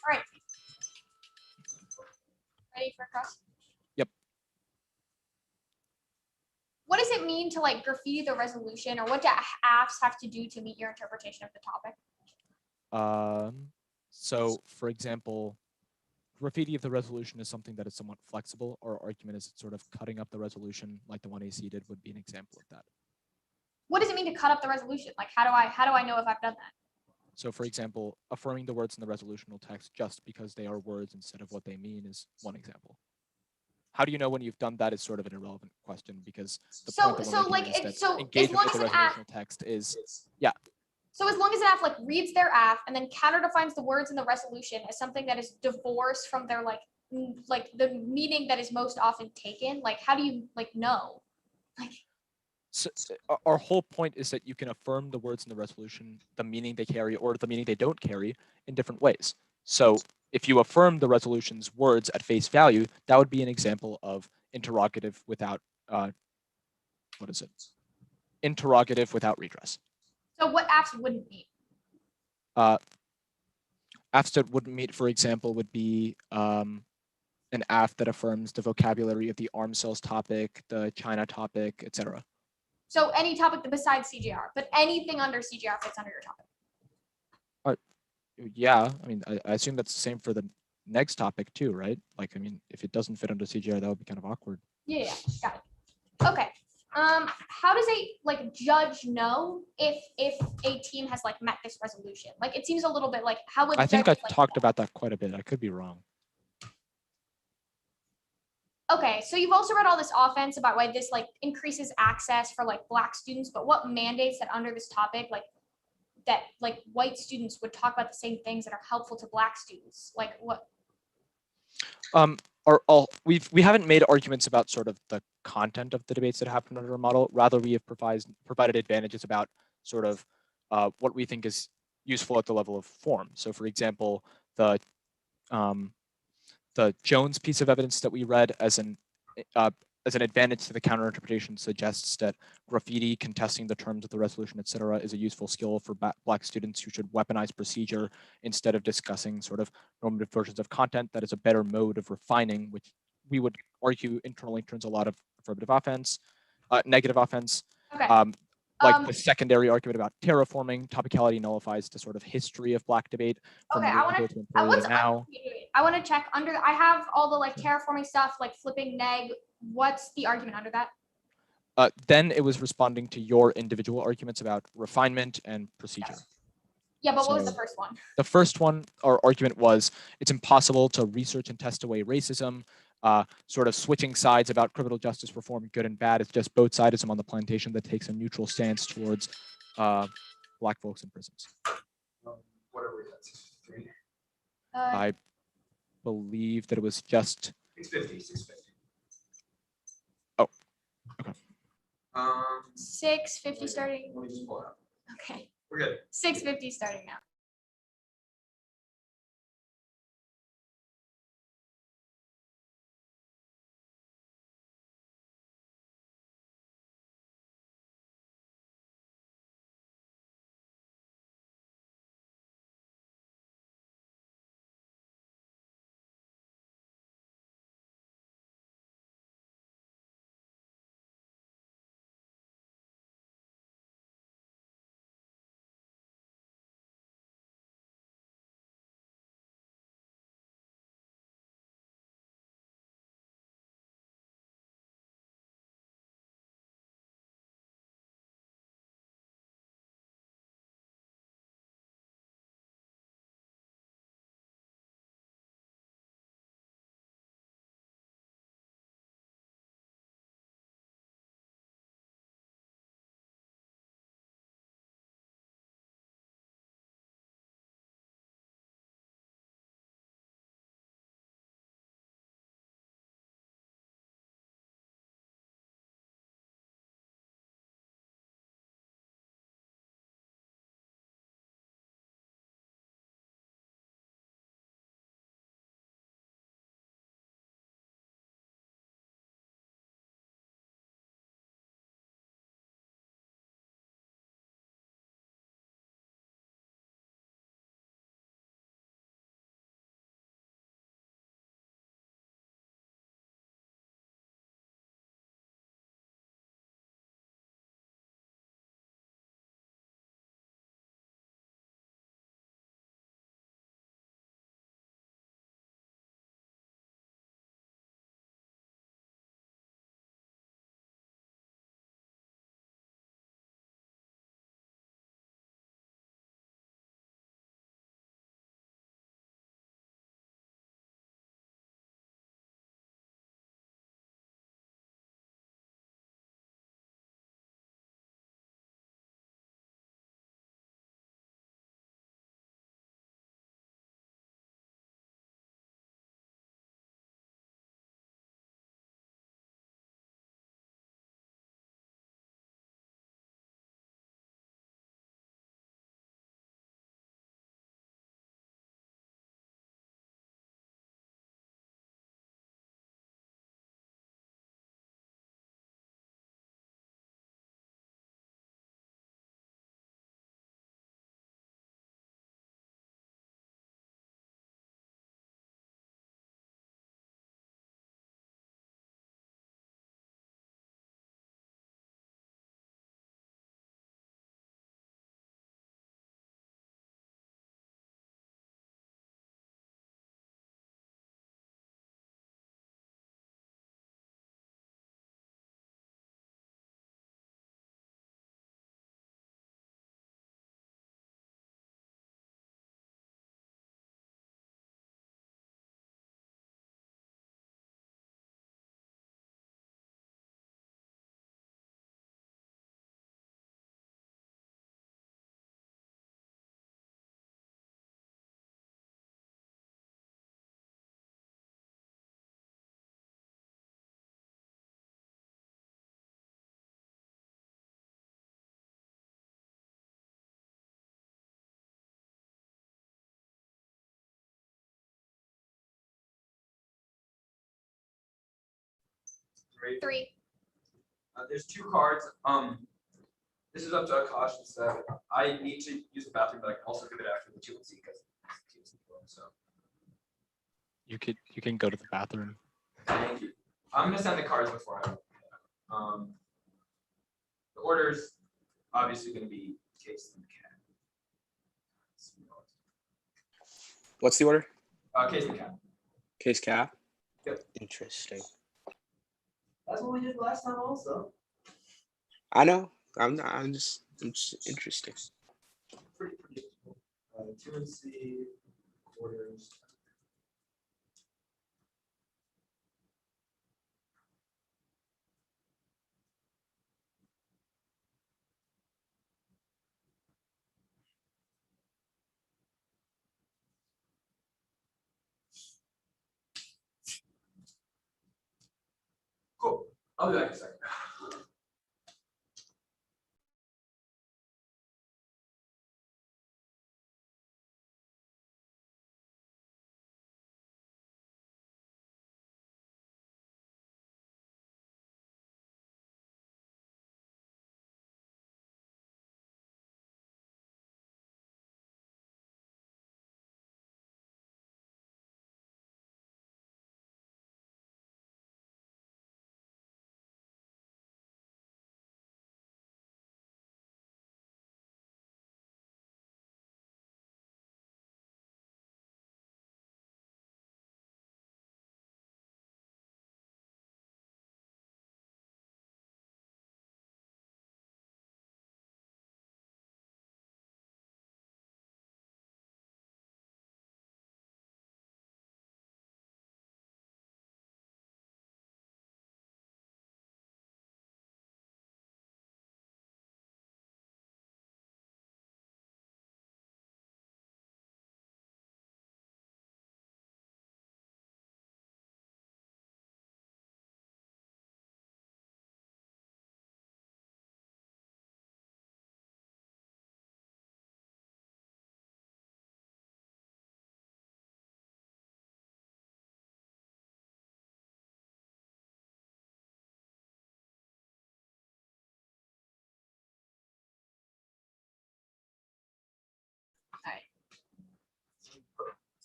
All right. Ready for cross? Yep. What does it mean to like graffiti the resolution, or what do apps have to do to meet your interpretation of the topic? So, for example, graffiti of the resolution is something that is somewhat flexible. Our argument is sort of cutting up the resolution, like the one AC did, would be an example of that. What does it mean to cut up the resolution? Like, how do I know if I've done that? So, for example, affirming the words in the resolutional text just because they are words instead of what they mean is one example. How do you know when you've done that is sort of an irrelevant question, because the point that we're making is that engagement with the resolutional text is, yeah. So as long as an app like reads their app and then counter defines the words in the resolution as something that is divorced from their like the meaning that is most often taken, like how do you like know? Like, so our whole point is that you can affirm the words in the resolution, the meaning they carry or the meaning they don't carry in different ways. So if you affirm the resolution's words at face value, that would be an example of interrogative without, what is it? Interrogative without redress. so what apps wouldn't meet? Apps that wouldn't meet, for example, would be an app that affirms the vocabulary of the arms sales topic, the China topic, etc. So any topic besides CGR, but anything under CGR fits under your topic. Yeah, I mean, I assume that's the same for the next topic too, right? Like, I mean, if it doesn't fit under CGR, that would be kind of awkward. Yeah, got it. Okay. How does a like judge know if a team has like met this resolution? Like, it seems a little bit like how would I think I judges, like, talked about that quite a bit. I could be wrong. Okay, so you've also read all this offense about why this like increases access for like Black students, but what mandates that under this topic, like that like white students would talk about the same things that are helpful to Black students? Like what? We haven't made arguments about sort of the content of the debates that happened under our model. Rather, we have provided advantages about sort of what we think is useful at the level of form. So, for example, the Jones piece of evidence that we read as an advantage to the counterinterpretation suggests that graffiti, contesting the terms of the resolution, etc., is a useful skill for Black students who should weaponize procedure instead of discussing sort of normative versions of content. That is a better mode of refining, which we would argue internally turns a lot of affirmative offense, negative offense. Okay. like the secondary argument about terraforming, topicality nullifies the sort of history of Black debate from Okay, I wanna- medieval to imperial to now. I want to check under. I have all the like terraforming stuff, like flipping neg. What's the argument under that? Then it was responding to your individual arguments about refinement and procedure. Yes. Yeah, but what was the So- first one? The first one, our argument was it's impossible to research and test away racism, sort of switching sides about criminal justice reform, good and bad. It's just both sidism on the plantation that takes a neutral stance towards Black folks in prisons. What are we at? 653? I believe that it was just 650. 650. Oh, okay. 650 starting. Let me just pull it up. Okay, We're good. 650 starting now. Three. There's two cards. This is up to Akash and Seb. I need to use the bathroom, but I can also give it after the TOC because so. You can go to the bathroom. Thank you. I'm gonna send the cards before I. The orders. obviously going to be case and cat. What's the order? Case and cat. Case cap. Yep. Interesting. That's what we did last time also. I know. I'm just interesting. Pretty predictable. 2 and C quarters. Cool. I'll be back in a second.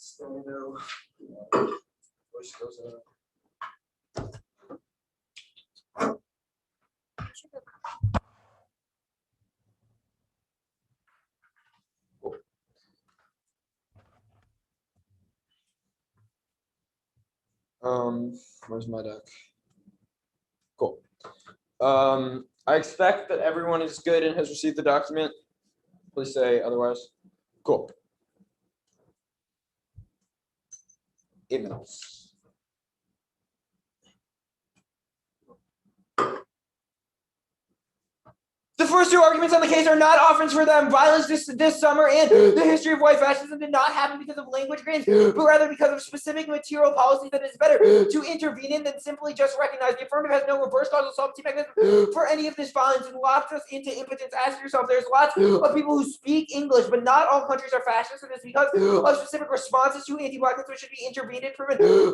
Stereo. Voice goes up. Where's my deck? Cool. I expect that everyone is good and has received the document. Please say otherwise. Cool. Emails. The first 2 arguments on the case are not offerings for them. Violence this summer and the history of white fascism did not happen because of language gains, but rather because of specific material policies that it is better to intervene in than simply just recognize. The affirmative has no reverse causal solvency mechanism for any of this violence and locks us into impotence. Ask yourself, there's lots of people who speak English, but not all countries are fascist, and it's because of specific responses to anti-blackness which should be intervened in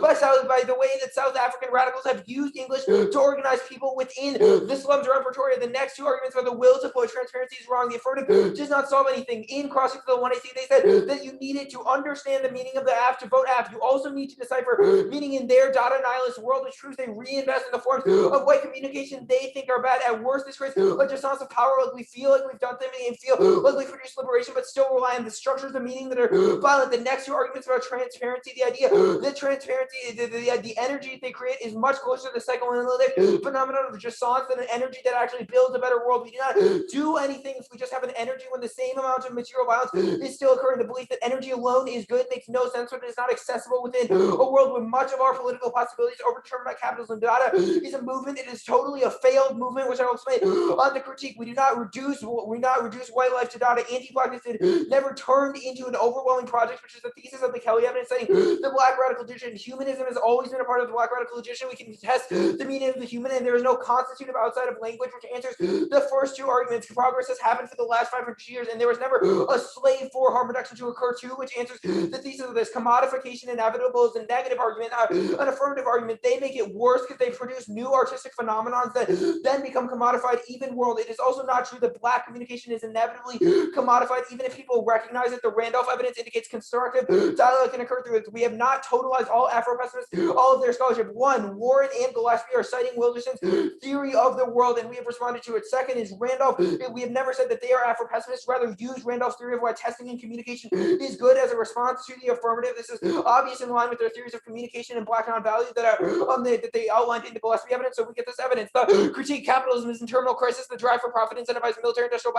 by the way that South African radicals have used English to organize people within the slums around Pretoria. The next 2 arguments are the will to avoid transparency is wrong. The affirmative does not solve anything. In crossing to the 1AC, they said that you needed to understand the meaning of the app to vote app. You also need to decipher meaning in their data nihilist world of truth. They reinvest in the forms of white communication they think are bad. At worst, this creates a dissonance of power. Like we feel like we've done something and feel like we've produced liberation, but still rely on the structures of meaning that are violent. The next 2 arguments about transparency, the idea that transparency, the energy they create is much closer to the psychoanalytic phenomenon of dissonance than an energy that actually builds a better world. We do not do anything if we just have an energy when the same amount of material violence is still occurring. The belief that energy alone is good makes no sense when it is not accessible within a world where much of our political possibilities are overdetermined by capitalism. Data is a movement. It is totally a failed movement, which I will explain on the critique. We do not reduce white life to data. Anti-blackness never turned into an overwhelming project, which is the thesis of the Kelly evidence, saying the black radical tradition. Humanism has always been a part of the black radical tradition. We can test the meaning of the human, and there is no constitutive outside of language which answers the first 2 arguments. Progress has happened for the last 500 years, and there was never a slave for harm reduction to occur too, which answers the thesis of this. Commodification inevitable is a negative argument. An affirmative argument, they make it worse because they produce new artistic phenomenons that then become commodified. Even world, it is also not true that black communication is inevitably commodified, even if people recognize it. The Randolph evidence indicates constructive dialogue can occur through it. We have not totalized all Afro-pessimists, all of their scholarship. 1, Warren and Gillespie are citing Wilderson's theory of the world, and we have responded to it. Second is Randolph Randolph. We have never said that they are Afro-pessimists, rather use Randolph's theory of why testing and communication is good as a response to the affirmative. This is obvious in line with their theories of communication and black non-value that are that they outlined in the Gillespie evidence. So we get this evidence. The critique capitalism is in terminal crisis. The drive for profit incentivizes military industrial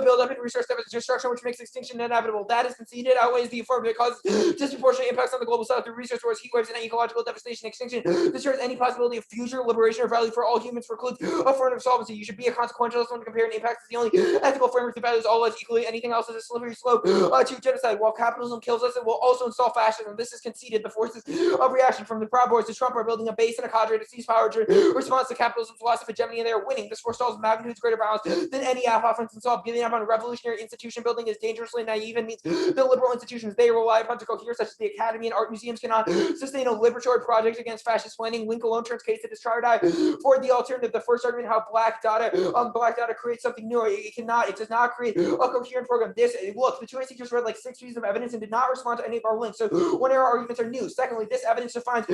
build-up and resource destruction, which makes extinction inevitable. That is conceded. Outweighs the affirmative. It causes disproportionate impacts on the global south through resource wars, heat waves, and ecological devastation. Extinction destroys any possibility of future liberation or value for all humans. Precludes affirmative solvency. You should be a consequentialist when comparing impacts is the only ethical framework that values all lives equally. Anything else is a slippery slope to genocide. While capitalism kills us, it will also install fascism. This is conceded. The forces of reaction from the Proud Boys to Trump are building a base and a cadre to seize power to response to capitalism's loss of hegemony, and they are winning. This forestalls magnitudes greater violence than any offense installed. Giving up on revolutionary institution building is dangerously naive and means the liberal institutions they rely upon to cohere, such as the academy and art museums, cannot sustain a liberatory project against fascist planning. Link alone turns case to this try or die for the alternative. The first argument, how black data creates something new. It does not create a coherent program. Look, the two teachers read like 6 pieces of evidence and did not respond to any of our links. So one of our arguments are new. Secondly, this evidence defends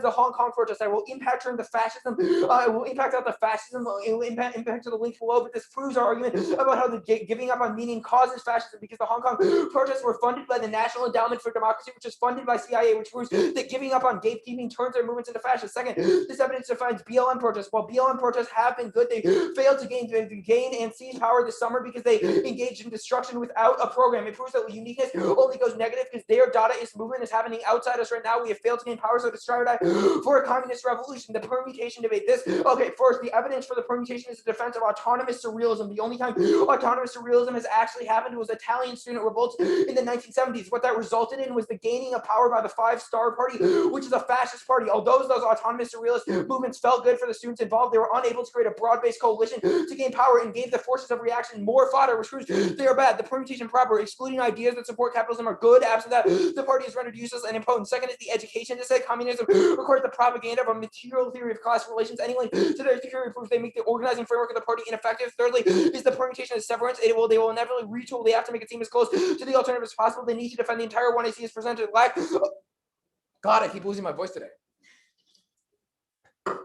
the Hong Kong protest that will impact turn the fascism. It will impact out the fascism. It will impact to the links below. But this proves our argument about how the giving up on meaning causes fascism, because the Hong Kong protests were funded by the National Endowment for Democracy, which is funded by CIA, which proves that giving up on gatekeeping turns their movements into fascist. Second, this evidence defines BLM protests. While BLM protests have been good, they failed to gain and seize power this summer because they engaged in destruction without a program. It proves that uniqueness only goes negative because their Dadaist movement is happening outside us right now. We have failed to gain power, so to try to die for a communist revolution. The permutation debate. First, the evidence for the permutation is the defense of autonomous surrealism. The only time autonomous surrealism has actually happened was Italian student revolts in the 1970s. What that resulted in was the gaining of power by the Five Star Party, which is a fascist party. Although those autonomous surrealist movements felt good for the students involved, they were unable to create a broad-based coalition to gain power and gave the forces of reaction more fodder, which proves they are bad. The permutation proper, excluding ideas that support capitalism, are good. Absent that, the party is rendered useless and impotent. Second is the education. To say communism requires the propaganda of a material theory of class relations. Any link to their theory proves they make the organizing framework of the party ineffective. Thirdly, is the permutation of severance. They will inevitably retool. They have to make it seem as close to the alternative as possible. They need to defend the entire one AC is presented. God, I keep losing my voice today.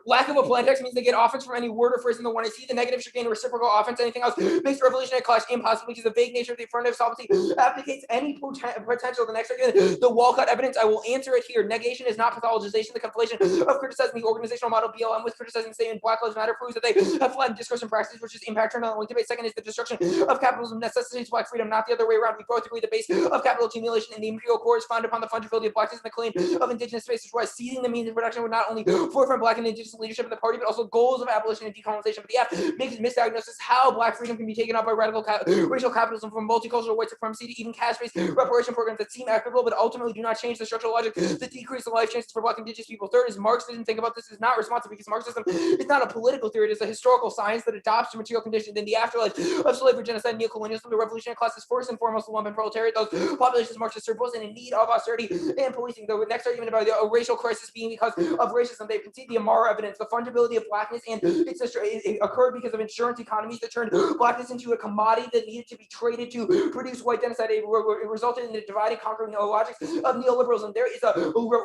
Lack of a plan text means they get offense from any word or phrase in the one I see. The negative should gain reciprocal offense. Anything else makes revolutionary clash impossible because the vague nature of the affirmative solvency abdicates any potential. The next argument, the Walcott evidence, I will answer it here. Negation is not pathologization. The conflation of criticizing the organizational model BLM with criticizing statement Black Lives Matter proves that they have flattened discourse and practice, which is impact on the link debate. Second is the destruction of capitalism necessitates Black freedom, not the other way around. We both agree the base of capital accumulation in the imperial core is founded upon the fungibility of blackness and the claim of indigenous spaces, whereas seizing the means of production would not only forefront Black and indigenous leadership in the party, but also goals of abolition and decolonization. But the F makes misdiagnosis how Black freedom can be taken up by radical racial capitalism, from multicultural white supremacy to even caste-based reparation programs that seem equitable but ultimately do not change the structural logic that decrease the life chances for Black indigenous people. Third is Marx didn't think about this, is not responsible because Marxism is not a political theory, it is a historical science that adopts to material conditions in the afterlife of slavery, genocide, and neocolonialism. The revolutionary class is first and foremost the lumpen proletariat, those populations Marxists are both in need of austerity and policing. The next argument about the racial crisis being because of racism, they concede the Amara evidence, the fungibility of Blackness, and it occurred because of insurance economies that turned Blackness into a commodity that needed to be traded to produce white genocide. It resulted in the dividing, conquering logic of neoliberalism. There is a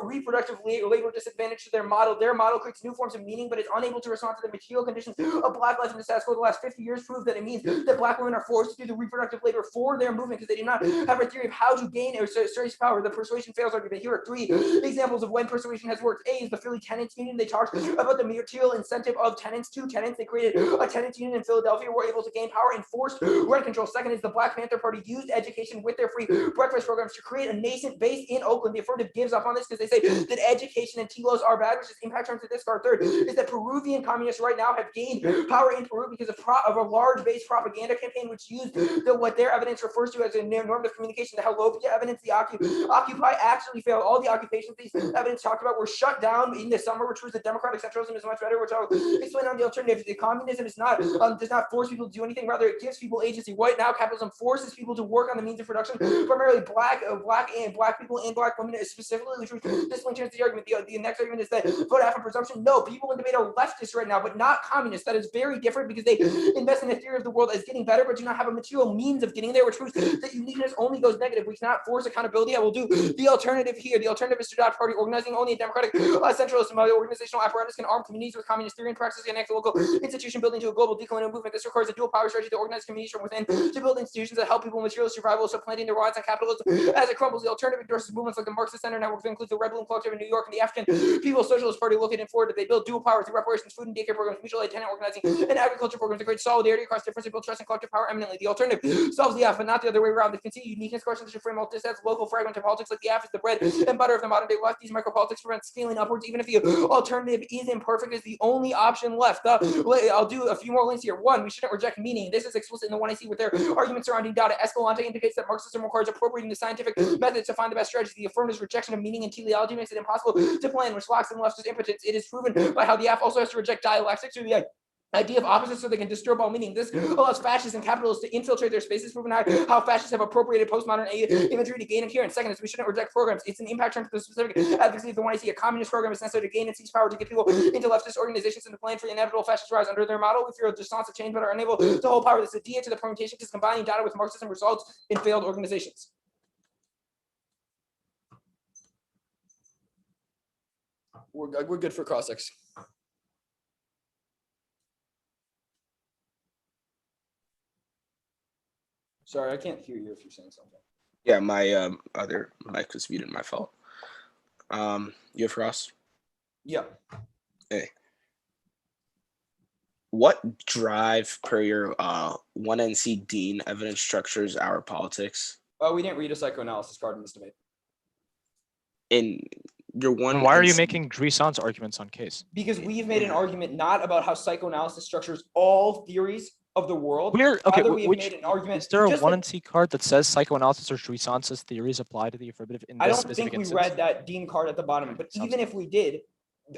reproductive labor disadvantage to their model. Their model creates new forms of meaning, but it's unable to respond to the material conditions of Black life in the status quo. The last 50 years prove that it means that Black women are forced to do the reproductive labor for their movement because they do not have a theory of how to gain or trace power. The persuasion fails argument. Here are 3 examples of when persuasion has worked. A is the Philly Tenants Union. They talked about the material incentive of tenants to tenants. They created a tenants union in Philadelphia, were able to gain power and forced rent control. Second is the Black Panther Party used education with their free breakfast programs to create a nascent base in Oakland. The affirmative gives up on this because they say that education and TLOs are bad, which is impact terms to discard. Third is that Peruvian communists right now have gained power in Peru because of a large-based propaganda campaign which used what their evidence refers to as a normative communication. The Helopia evidence, the Occupy actually failed. All the occupations these evidence talked about were shut down in the summer, which was the democratic centralism is much better, which I'll explain on the alternative. The communism is not does not force people to do anything, rather it gives people agency. Right now, capitalism forces people to work on the means of production, primarily black people and Black women specifically, which this link turns the argument. The next argument is that vote half on presumption. No, people in debate are leftists right now, but not communists. That is very different because they invest in the theory of the world as getting better, but do not have a material means of getting there, which proves that uniqueness only goes negative. We cannot force accountability. I will do the alternative here. The alternative is to adopt party organizing. Only a democratic centralist organizational apparatus can arm communities with communist theory and practice and connect the local institution building to a global decolonial movement. This requires a dual power strategy to organize communities from within to build institutions that help people material survival, supplanting their reliance on capitalism as it crumbles. The alternative endorses movements like the Marxist Center Network that includes the Rebel Collective in New York and the African People's Socialist Party located in Florida. They build dual power through reparations, food and daycare programs, mutual aid, tenant organizing, and agriculture programs to create solidarity across difference and build trust and collective power eminently. The alternative solves the F, but not the other way around. The continued uniqueness questions should frame all this as local fragmented politics like the F is the bread and butter of the modern day left. These micropolitics prevent scaling upwards, even if the alternative is imperfect, is the only option left. I'll do a few more links here. One, we shouldn't reject meaning. This is explicit in the 1AC with their argument surrounding data. Escalante indicates that Marxism requires appropriating the scientific methods to find the best strategy. The affirmative's rejection of meaning and teleology makes it impossible to plan, which locks in leftist impotence. It is proven by how the F also has to reject dialectics or the idea of opposites so they can disturb all meaning. This allows fascists and capitalists to infiltrate their spaces, proving how fascists have appropriated postmodern imagery to gain adherence. Second is we shouldn't reject programs. It's an impact term to the specific advocacy of the 1AC. A communist program is necessary to gain and seize power to get people into leftist organizations and to plan for the inevitable fascist rise. Under their model, we fear a response of change but are unable to hold power. This is a DA to the permutation because combining data with Marxism results in failed organizations. We're good for cross-ex. Sorry, I can't hear you if you're saying something. Yeah, my other mic was muted. My fault. You have Ross? Yeah. Hey. What drive per your 1NC Dean evidence structures our politics? We didn't read a psychoanalysis card in this debate. In your one. And why are you making Dries arguments on case? Because we've made an argument not about how psychoanalysis structures all theories of the world. Where okay, Rather, we have which made an argument. is there a just 1NC card that says psychoanalysis or Dries' theories apply to the affirmative in this I don't specific think we instance? read that Dean card at the bottom, but Sounds even if we did,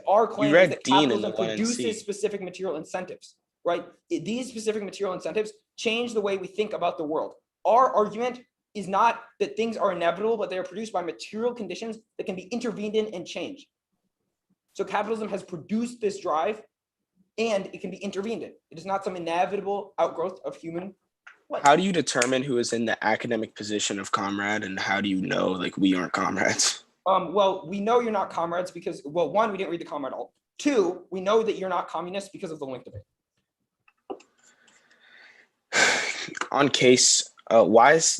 our claim read is that Dean in the capitalism 1NC. produces specific material incentives, right? These specific material incentives change the way we think about the world. Our argument is not that things are inevitable, but they are produced by material conditions that can be intervened in and changed. So capitalism has produced this drive and it can be intervened in. It is not some inevitable outgrowth of human life. How do you determine who is in the academic position of comrade, and how do you know like we aren't comrades? Well, we know you're not comrades because, well, one, we didn't read the comrade alt. Two, we know that you're not communists because of the link debate. On case, why is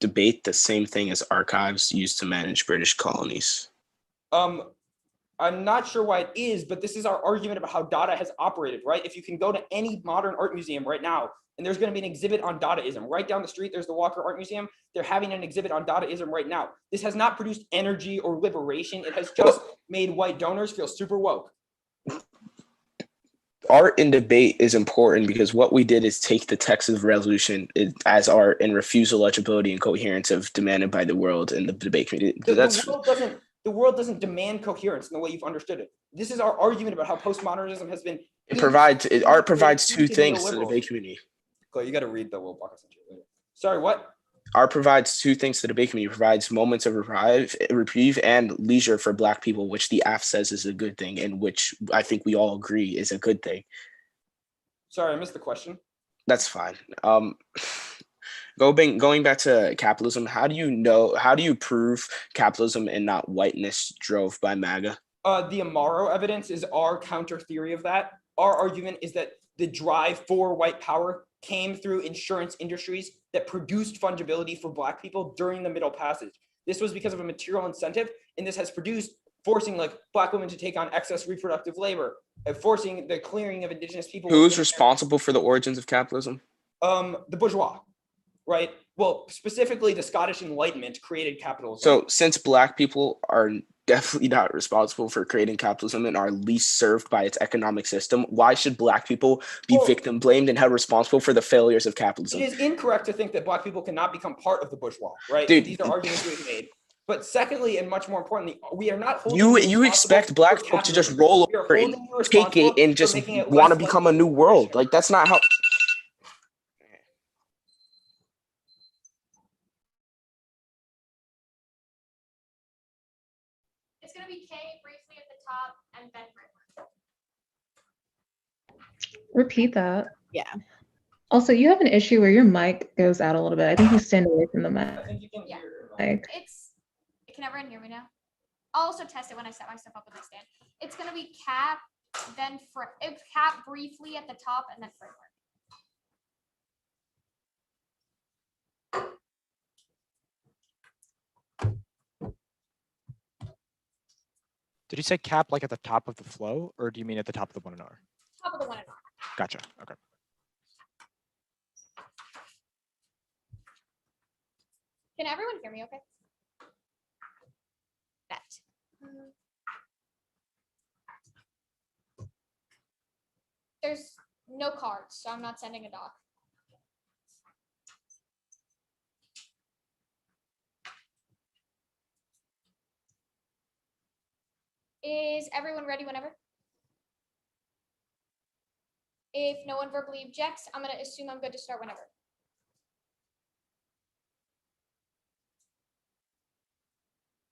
debate the same thing as archives used to manage British colonies? I'm not sure why it is, but this is our argument about how Dada has operated, right? If you can go to any modern art museum right now, and there's going to be an exhibit on Dadaism. Right down the street, there's the Walker Art Museum. They're having an exhibit on Dadaism right now. This has not produced energy or liberation. It has just made white donors feel super woke. Art in debate is important because what we did is take the text of the resolution as art and refuse the legibility and coherence of demanded by the world and the debate community. The world doesn't demand coherence in the way you've understood it. This is our argument about how postmodernism has been. Art provides two things to the debate community. Clay, you got to read the World Pocket Century later. Sorry, what? Art provides two things to the debate community. It provides moments of reprieve and leisure for Black people, which the AF says is a good thing, and which I think we all agree is a good thing. Sorry, I missed the question. That's fine. Going back to capitalism, how do you prove capitalism and not whiteness drove by MAGA? The Amaro evidence is our counter theory of that. Our argument is that the drive for white power came through insurance industries that produced fungibility for Black people during the Middle Passage. This was because of a material incentive, and this has produced forcing like Black women to take on excess reproductive labor, forcing the clearing of indigenous people. Who's responsible for the origins of capitalism? The bourgeois, right? Well, specifically the Scottish Enlightenment created capitalism. So since Black people are definitely not responsible for creating capitalism and are least served by its economic system, why should Black people be victim blamed and held responsible for the failures of capitalism? It is incorrect to think that Black people cannot become part of the bourgeois, right? Dude, these are arguments we've made. But secondly, and much more importantly, we are not holding you expect Black people to just roll over and take it and just want to become a new world. Like that's not how. It's going to be K briefly at the top and Ben Rick. Repeat that. Yeah. Also, you have an issue where your mic goes out a little bit. I think you stand away from the mic. I think you can Yeah. hear. Can everyone hear me now? I'll also test it when I set my stuff up with my stand. It's going to be Cap, then cap briefly at the top, and then framework. Did you say cap like at the top of the flow, or do you mean at the top of the 1 and R? Top of the 1 and R. Gotcha. Okay. Can everyone hear me okay? Bet. There's no cards, so I'm not sending a doc. Is everyone ready whenever? If no one verbally objects, I'm going to assume I'm good to start whenever.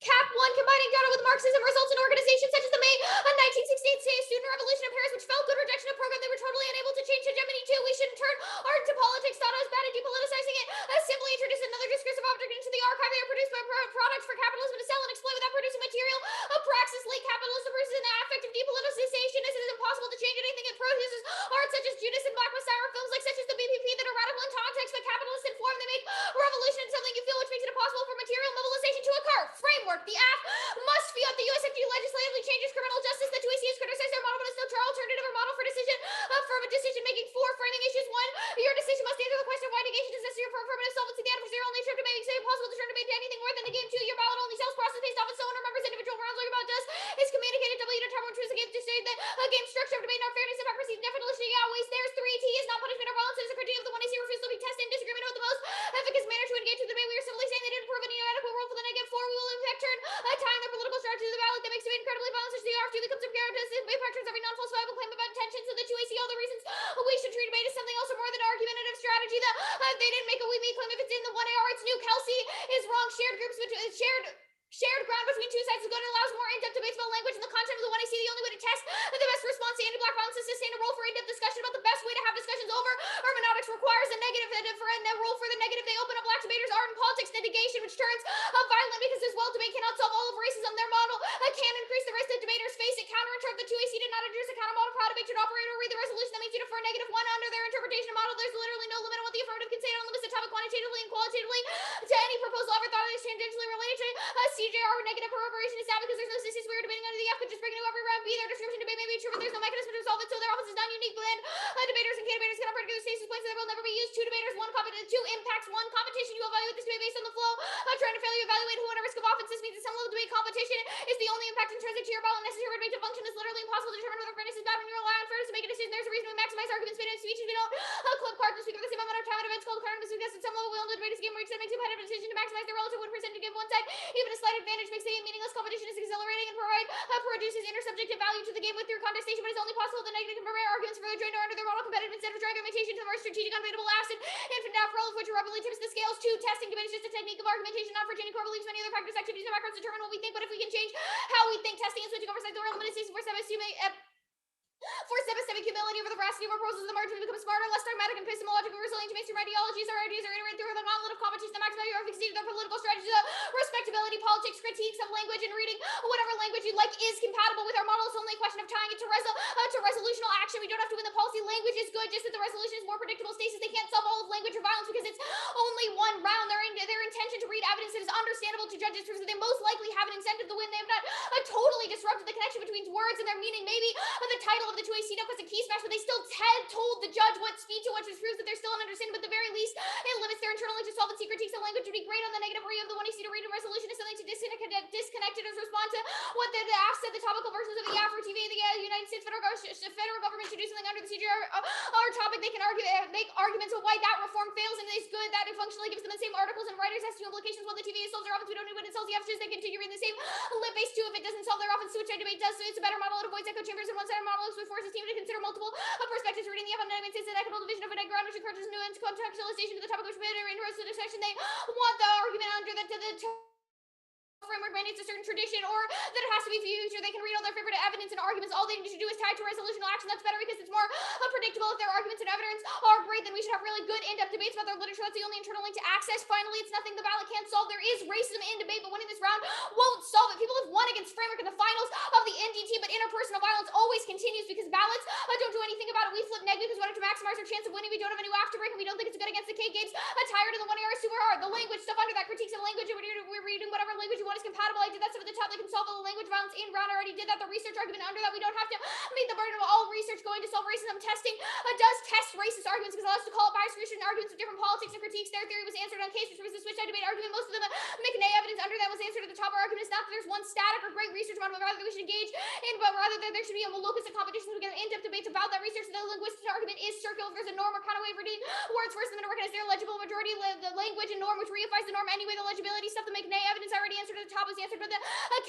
Cap 1, combining data with Marxism results in organizations such as the May 1968 student revolution in Paris, which felt good rejection of program they were totally unable to change hegemony to. We shouldn't turn art into politics, thought I was bad at depoliticizing it. Simply introduce another discursive object into the archive. They are produced by products for capitalism to sell and exploit without producing material. A praxis late capitalism versus an affect of depoliticization. As it is impossible to change anything in processes. Art such as Judas and Black Messiah, films like such as the BPP that are radical in context but capitalist in form. They make revolution into something you feel, which makes it impossible for material mobilization to occur. Framework. The act must feel that the USFG legislatively changes criminal justice. The 2AC has criticized their model, but it's no trial alternative or model for decision making. 4, framing issues. 1, your decision must answer the question of why negation is necessary for affirmative solvency. The adversarial nature of debate makes it impossible to turn debate to anything more than the game. 2, your ballot only sells process based off of someone remembers individual rounds. All your ballot does is communicated W to determine truth against to say that a game structure of debate, not fairness, hypocrisy, definition, outweighs theirs. 3, T is not punishment or violence. It is a critique of the 1AC refusal to be tested in disagreement with the most efficacious manner to engage with the debate. We are simply saying they didn't prove any adequate role for the negative. 4, we will in fact turn time their political strategy to the ballot that makes debate incredibly violent, such as the RFT becomes apparent as it turns every non-falsifiable claim about intention. So the 2AC, all the reasons we should treat debate as something else or more than argumentative strategy. That they didn't make a we me claim. If it's in the 1AR, it's new. Kelsey is wrong. Shared ground between two sides is good and allows more in-depth debates about language and the content of the 1AC. The only way to test the best response to anti-black violence is to sustain a role for in-depth discussion about the best way to have discussions over. Hermeneutics requires a negative for a role for the negative. They open up black debaters' art and politics negation, which turns violent because as well debate cannot solve all of racism. Their model can increase the risk that debaters face. It counterinterpret the 2AC did not introduce a counter model for how debate should operate or read the resolution that makes you defer -1 under their interpretation of model. There's literally no limit on what the affirmative can say. It limits the topic quantitatively and qualitatively to any proposal ever thought is tangentially related to CJR or negative corroboration is sad because there's no statistics we were debating under the F could just bring it to every round. B, their description debate may be true, but there's no mechanism to resolve it, so their office is non-unique blend. Debaters and candidates cannot predict the stasis points that will never be used. 2 debaters, 1 competition, 2 impacts, 1 competition. You evaluate this debate based on the flow. Trying to fail, you evaluate who at a risk of offense. This means that some level of debate competition is the only impact intrinsic to your ballot necessary for debate to function. It's literally impossible to determine whether fairness is bad when you rely on fairness to make a decision. There's a reason we maximize arguments made in speeches. We don't clip cards and speak for the same amount of time at events called current because at some level we all know debate is a game where each side makes a competitive decision to maximize the relative win percent to give one side. Even a slight advantage makes the game meaningless. Competition is exhilarating and produces intersubjective value to the game with your contestation, but it's only possible that negative can prepare arguments for the joint or under their model competitive instead of driving argumentation to the more strategic, unbeatable absent infant now for all of which are rapidly tips the scales. 2, testing debate is just a technique of argumentation, not for changing core beliefs. Many other factors, activities, and backgrounds determine what we think, but if we can change how we think, testing and switching oversight the real limit is 4-7 humility over the veracity of our proposals. The margin to become smarter, less dogmatic, and epistemological, resilient to mainstream ideologies. Our ideas are iterated through the gauntlet of competition that maximize your efficacy, their political strategy, the respectability, politics, critiques of language, and reading whatever language you like is compatible with our model. It's only a question of tying it to resolutional action. We don't have to win the policy. Language is good, just that the resolution is more predictable. Stasis, they can't solve all of language or violence because it's only one round. Their intention to read evidence that is understandable to judges proves that they most likely have an incentive to win. They have not totally disrupted the connection between words and their meaning. Maybe the title of the 2AC was a key smash, but they still told the judge what speech to which proves that they're still an understanding, but at the very least, it limits their internal insolvency. Critiques of language would be great on the negative. Where you have the 1AC to read a resolution is something to disconnect it as respond to what the AF said. The topical versions of the AF or TV, the United States federal government should do something under the CGR our topic. They can make arguments of why that reform fails, and it's good that it functionally gives them the same articles and writers has 2 implications. While the TVA solves their office, we don't need what it solves the offices. They continue reading the same lit base 2 if it doesn't solve their office, which I debate does. So it's a better model. It avoids echo chambers and one-sided models, which forces team to consider multiple perspectives. Reading the United States and equitable division of a ground, which encourages nuance contextualization to the topic which made it inroads to the section. They want the argument under the framework mandates a certain tradition or that it has to be future. They can read all their favorite evidence and arguments. All they need to do is tie to resolutional action. That's better because it's more predictable. If their arguments and evidence are great, then we should have really really good in-depth debates about their literature. That's the only internal link to access. Finally, it's nothing the ballot can't solve. There is racism in debate, but winning this round won't solve it. People have won against Framework in the finals of the NDT, but interpersonal violence always continues because ballots don't do anything about it. We flip negative because we want to maximize our chance of winning. We don't have any whack to break, and we don't think it's good against the K games. Tired of the 1 ER super hard. The language stuff under that critiques of language. We're reading whatever language you want is compatible. I did that stuff at the top. They can solve all the language violence in round. I already did that. The research argument under that. We don't have to meet the burden of all research going to solve racism. Testing does test racist arguments because it allows us to call it bias creation arguments of different politics and critiques. Their theory was answered on case, which was the switch side debate argument. Most of them McNay evidence under that was answered at the top of our argument. It's not that there's one static or great research model, but rather that we should engage in, but rather that there should be a locus of competition so we get in-depth debates about that research. The linguistic argument is circular. If there's a norm or kind of way for words first, and then recognize their legible majority, the language and norm, which reifies the norm anyway. The legibility stuff, the McNay evidence already answered at the top was answered, but the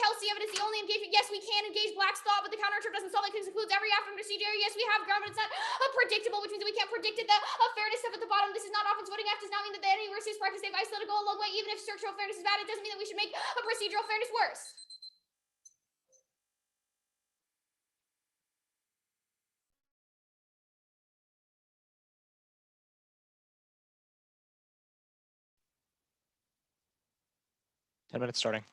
Kelsey evidence, the only engagement. Yes, we can engage Black's thought, but the counter doesn't solve it because it includes every afternoon procedure. Yes, we have ground, but it's not predictable, which means that we can't predict it. The fairness stuff at the bottom. This is not offense voting. F does not mean that the universities practice they've isolated go a long way. Even if structural fairness is bad, it doesn't mean that we should make a procedural fairness worse. Ten minutes starting.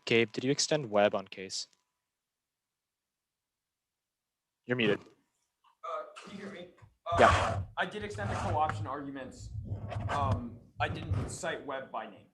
Gabe, did you extend web on case? You're muted. Can you hear me? Yeah. I did extend the co-option arguments. I didn't cite web by name.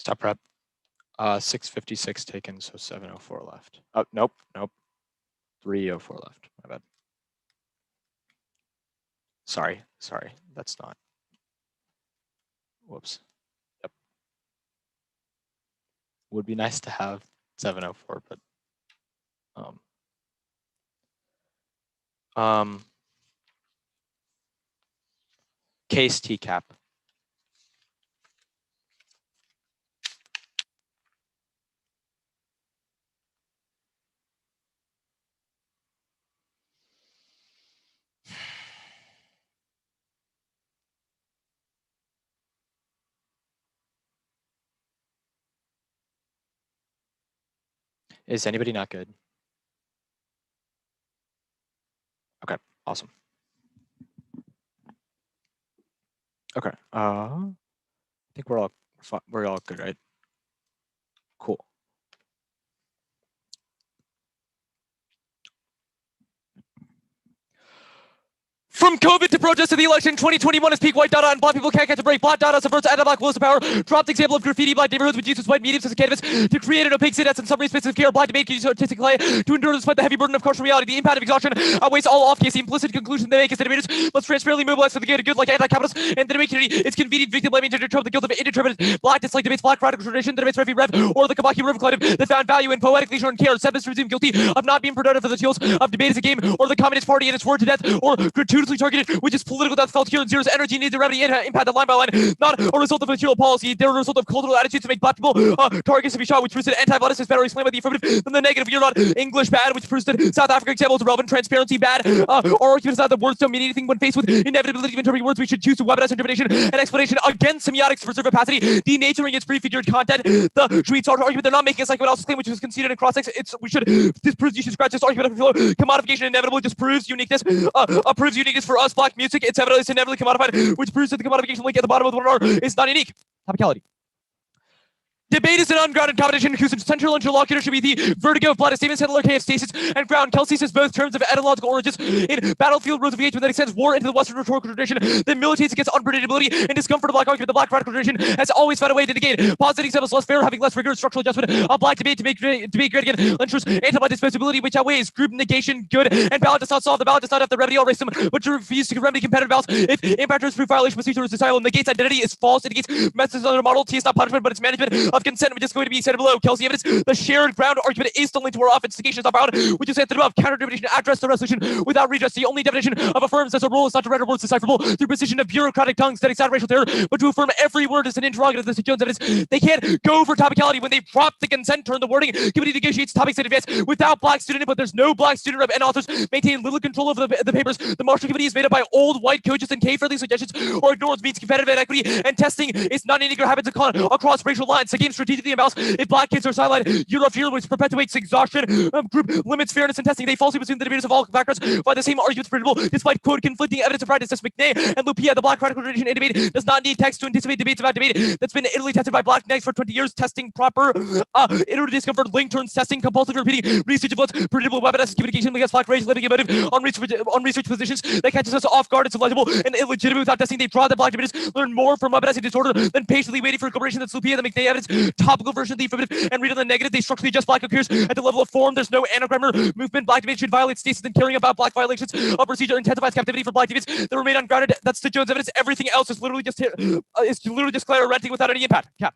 Stop prep. 656 taken, so 704 left. Oh, nope. 304 left. My bad. Sorry. That's not. Whoops. Yep. Would be nice to have 704, but case TCAP. Is anybody not good? Okay, awesome. Okay, I think we're all good, right? Cool. From COVID to protest to the election, 2021 is peak white data and black people can't catch a break. Black data subverts anti-black wills to power. Dropped example of graffiti black neighborhoods which uses white mediums as a canvas to create an opaque city that's in summary spaces of care. Black debate can use artistic clay to endure despite the heavy burden of cultural reality. The impact of exhaustion outweighs all off-case. The implicit conclusion they make is that debaters must transparently mobilize for the greater good like anti-capitalists and the debate community. It's convenient victim blaming to determine the guilt of indeterminate. Black dislike debates, black radical tradition, the debates Rev or the Kabaki River Collective that found value in poetically short care. Sebas presumed guilty of not being productive for the tools of debate as a game, or the Communist Party and its word to death, or gratuitously targeted, which is political death felt here in Zero's energy needs to remedy impact line by line, not a result of material policy. They're a result of cultural attitudes to make black people targets to be shot, which proves that anti-violence is better explained by the affirmative than the negative. You're not English bad, which proves that South Africa example is relevant. Transparency bad. Our argument is not that words don't mean anything when faced with inevitability of interpreting words. We should choose to weaponize interpretation and explanation against semiotics to preserve opacity, denaturing its prefigured content. The Schweetz argument they're not making a psychoanalysis claim, which was conceded in cross-sex. This proves you should scratch this argument. Commodification inevitably just proves uniqueness. Proves uniqueness for us. Black music, it's inevitably commodified, which proves that the commodification link at the bottom of the 1R is not unique. Topicality. Debate is an ungrounded competition whose central interlocutor should be the vertigo of blood. A statement Hitler of stasis and ground. Kelsey says both terms of etymological origins in battlefield rules of engagement that extends war into the Western rhetorical tradition that militates against unpredictability and discomfort of black argument. The black radical tradition has always found a way to negate positive examples less fair, having less rigorous structural adjustment of black debate to make debate great again. Lynchers anti-black disposability, which outweighs group negation, good, and ballot does not solve. The ballot does not have the remedy all racism, but to refuse to remedy competitive ballots. If impactors prove violation procedure is societal, negates identity is false, indicates methods under model. T is not punishment, but it's management of consent, which is going to be said below. Kelsey evidence, the shared ground argument is still linked to our offense. Instigation is not bound, which is said above. Counter definition, address the resolution without redress. The only definition of affirms as a rule is not to render words decipherable through precision of bureaucratic tongues that excite racial terror, but to affirm every word is an interrogative. This is Jones evidence. They can't go for topicality when they prop the consent turn. The wording committee negotiates topics in advance without black student input. There's no black student rep, and authors maintain little control over the papers. The Marshall Committee is made up by old white coaches and K-friendly suggestions or ignores means competitive inequity and testing is non-integral habits across racial lines. The game strategically imbalance if black kids are sidelined year after year, which perpetuates exhaustion. Group limits fairness and testing. They falsely presume the debaters of all backgrounds find the same arguments printable, despite quote conflicting evidence of practice. As McNay and Lupia, the black radical tradition in debate does not need text to anticipate debates about debate that's been Italy tested by black negs for 20 years. Testing proper iterative discomfort, link turns testing, compulsive repeating research of what's predictable weaponized communication against black race, living emotive on research positions that catches us off guard. It's illegible and illegitimate without testing. They draw that black debaters learn more from weaponizing disorder than patiently waiting for a corporation that's Lupia, the McNay evidence, topical version of the affirmative, and read on the negative. They structurally adjust black occurs at the level of form. There's no anagram movement. Black debate should violate stasis and caring about black violations of procedure intensifies captivity for black debates that remain ungrounded. That's the Jones evidence. Everything else is literally just Clara renting without any impact. Cap.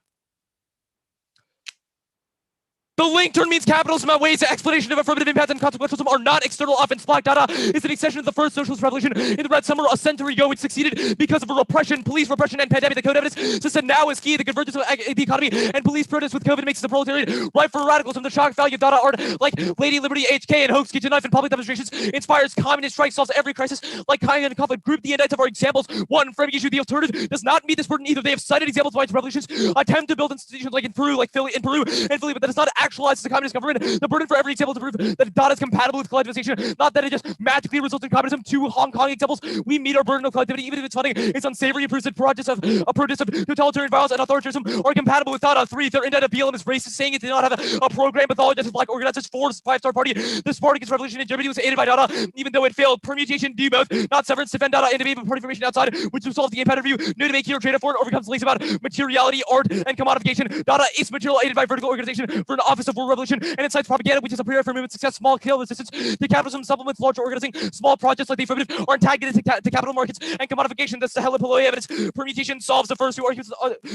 The link turn means capitalism outweighs the explanation of affirmative impact and consequentialism are not external offense. Black data is an extension of the first socialist revolution in the Red Summer a century ago, which succeeded because of a repression, police repression, and pandemic. The code evidence system now is key. The convergence of the economy and police protest with COVID makes the proletariat ripe for radicals. From the shock value of data art like Lady Liberty, HK, and Hoax Kitchen Knife and public demonstrations inspires communist strike, solves every crisis like kind and conflict. Group the indices of our examples. One, framing issue. The alternative does not meet this burden either. They have cited examples of white revolutions attempt to build institutions like in Peru, like Philly, but that does not actualizes the communist government. The burden for every example to prove that DOTA is compatible with collectivization, not that it just magically results in communism. 2 Hong Kong examples. We meet our burden of collectivity, even if its funding is unsavory, proves that projects of totalitarian violence and authoritarianism are compatible with DOTA. 3, their indebted BLM is racist, saying it did not have a program pathologizes black organizers. 4, 5-star party. The Spartacus revolution in Germany was aided by DOTA, even though it failed. Permutation, do both, not severance, defend DOTA, and debate party formation outside, which resolves the impact review. New to make hero trade for it, overcomes links about materiality, art, and commodification. DOTA is material aided by vertical organization for an office of world revolution and incites propaganda, which is a prayer for movement success. Small scale resistance to capitalism supplements larger organizing. Small projects like the affirmative are antagonistic to capital markets and commodification. That's the Helipoloi evidence. Permutation solves the first 2 arguments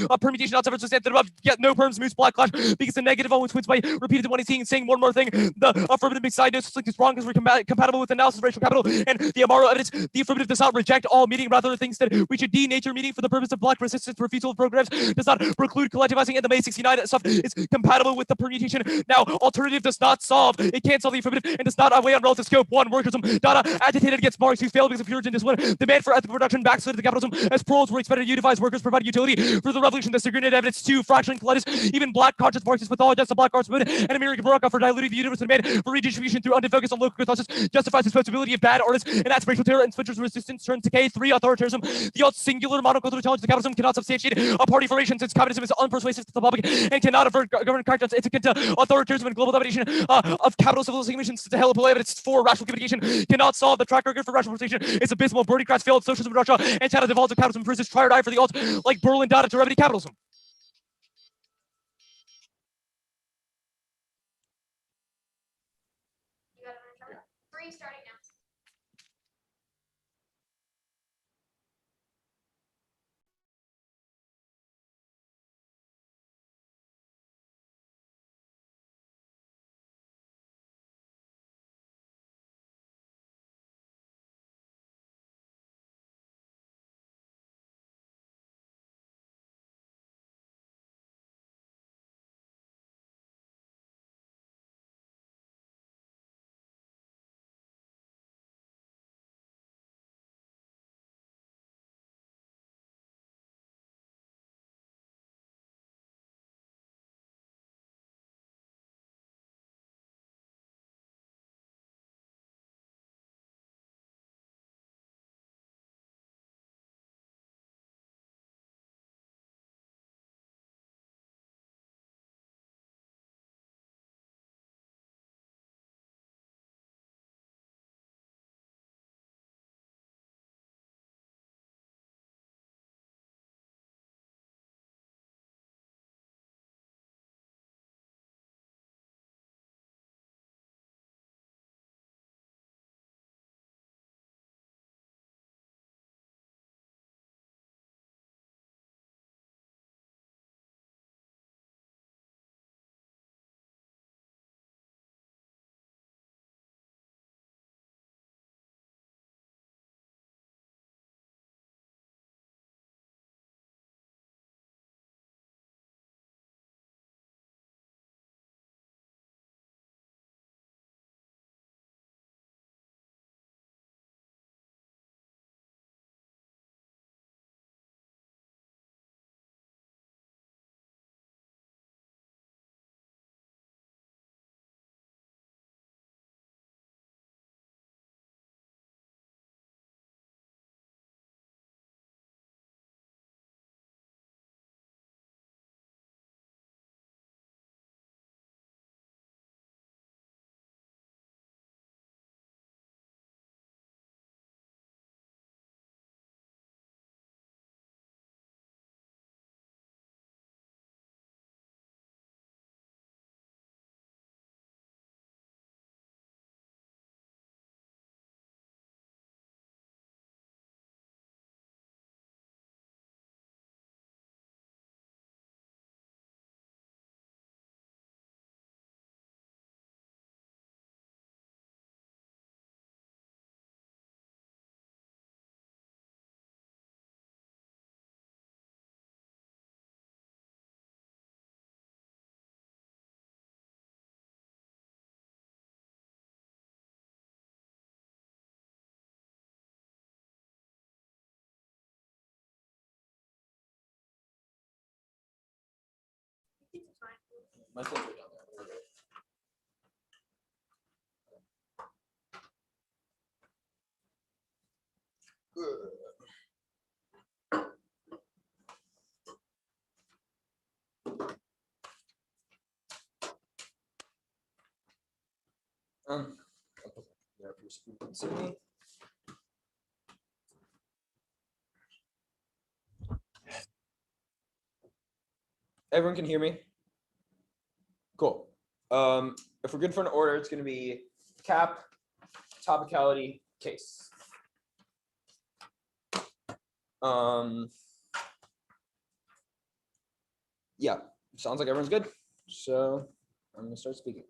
of permutation, not severance, substantive above. Yet no perms moves black clash because the negative always wins by repeated one saying one more thing. The affirmative makes side notes like it's wrong because we're compatible with analysis of racial capital and the Amaro evidence. The affirmative does not reject all meaning, rather thinks that we should denature meaning for the purpose of black resistance. Refusal of programs does not preclude collectivizing, and the May 69 stuff is compatible with the permutation. Now, alternative does not solve. It can't solve the affirmative and does not outweigh on relative scope. 1, workerism. DOTA agitated against Marx, who failed because of Puritan discipline. Demand for ethical production backslid to capitalism as proles were expected to unifies workers, provide utility for the revolution. That's the grenade evidence. 2, fracturing collectivists. Even black conscious Marxists pathologize the black arts movement and American Baraka for diluting the universe. Demand for redistribution through undue focus on local catharsis justifies the responsibility of bad artists and aspirational terror and Spencer's resistance turns decay. 3, authoritarianism. The singular monocultural challenge to capitalism cannot substantiate a party formation since communism is unpersuasive to the public and cannot avert government crackdowns. It's akin to authoritarianism and global domination of capital civilization missions to help evidence. 4, rational communication cannot solve the track record for rationalization. It's abysmal. Bernie-Kratz failed socialism in Russia and China devolved to capitalism. Prisons try or die for the alt like Berlin DOTA to remedy capitalism. You got it, Trevor? 3 starting now. My things are down there. Just one second. Everyone can hear me? Cool. If we're good for an order, it's going to be cap, topicality, case. Yeah, sounds like everyone's good. So I'm going to start speaking.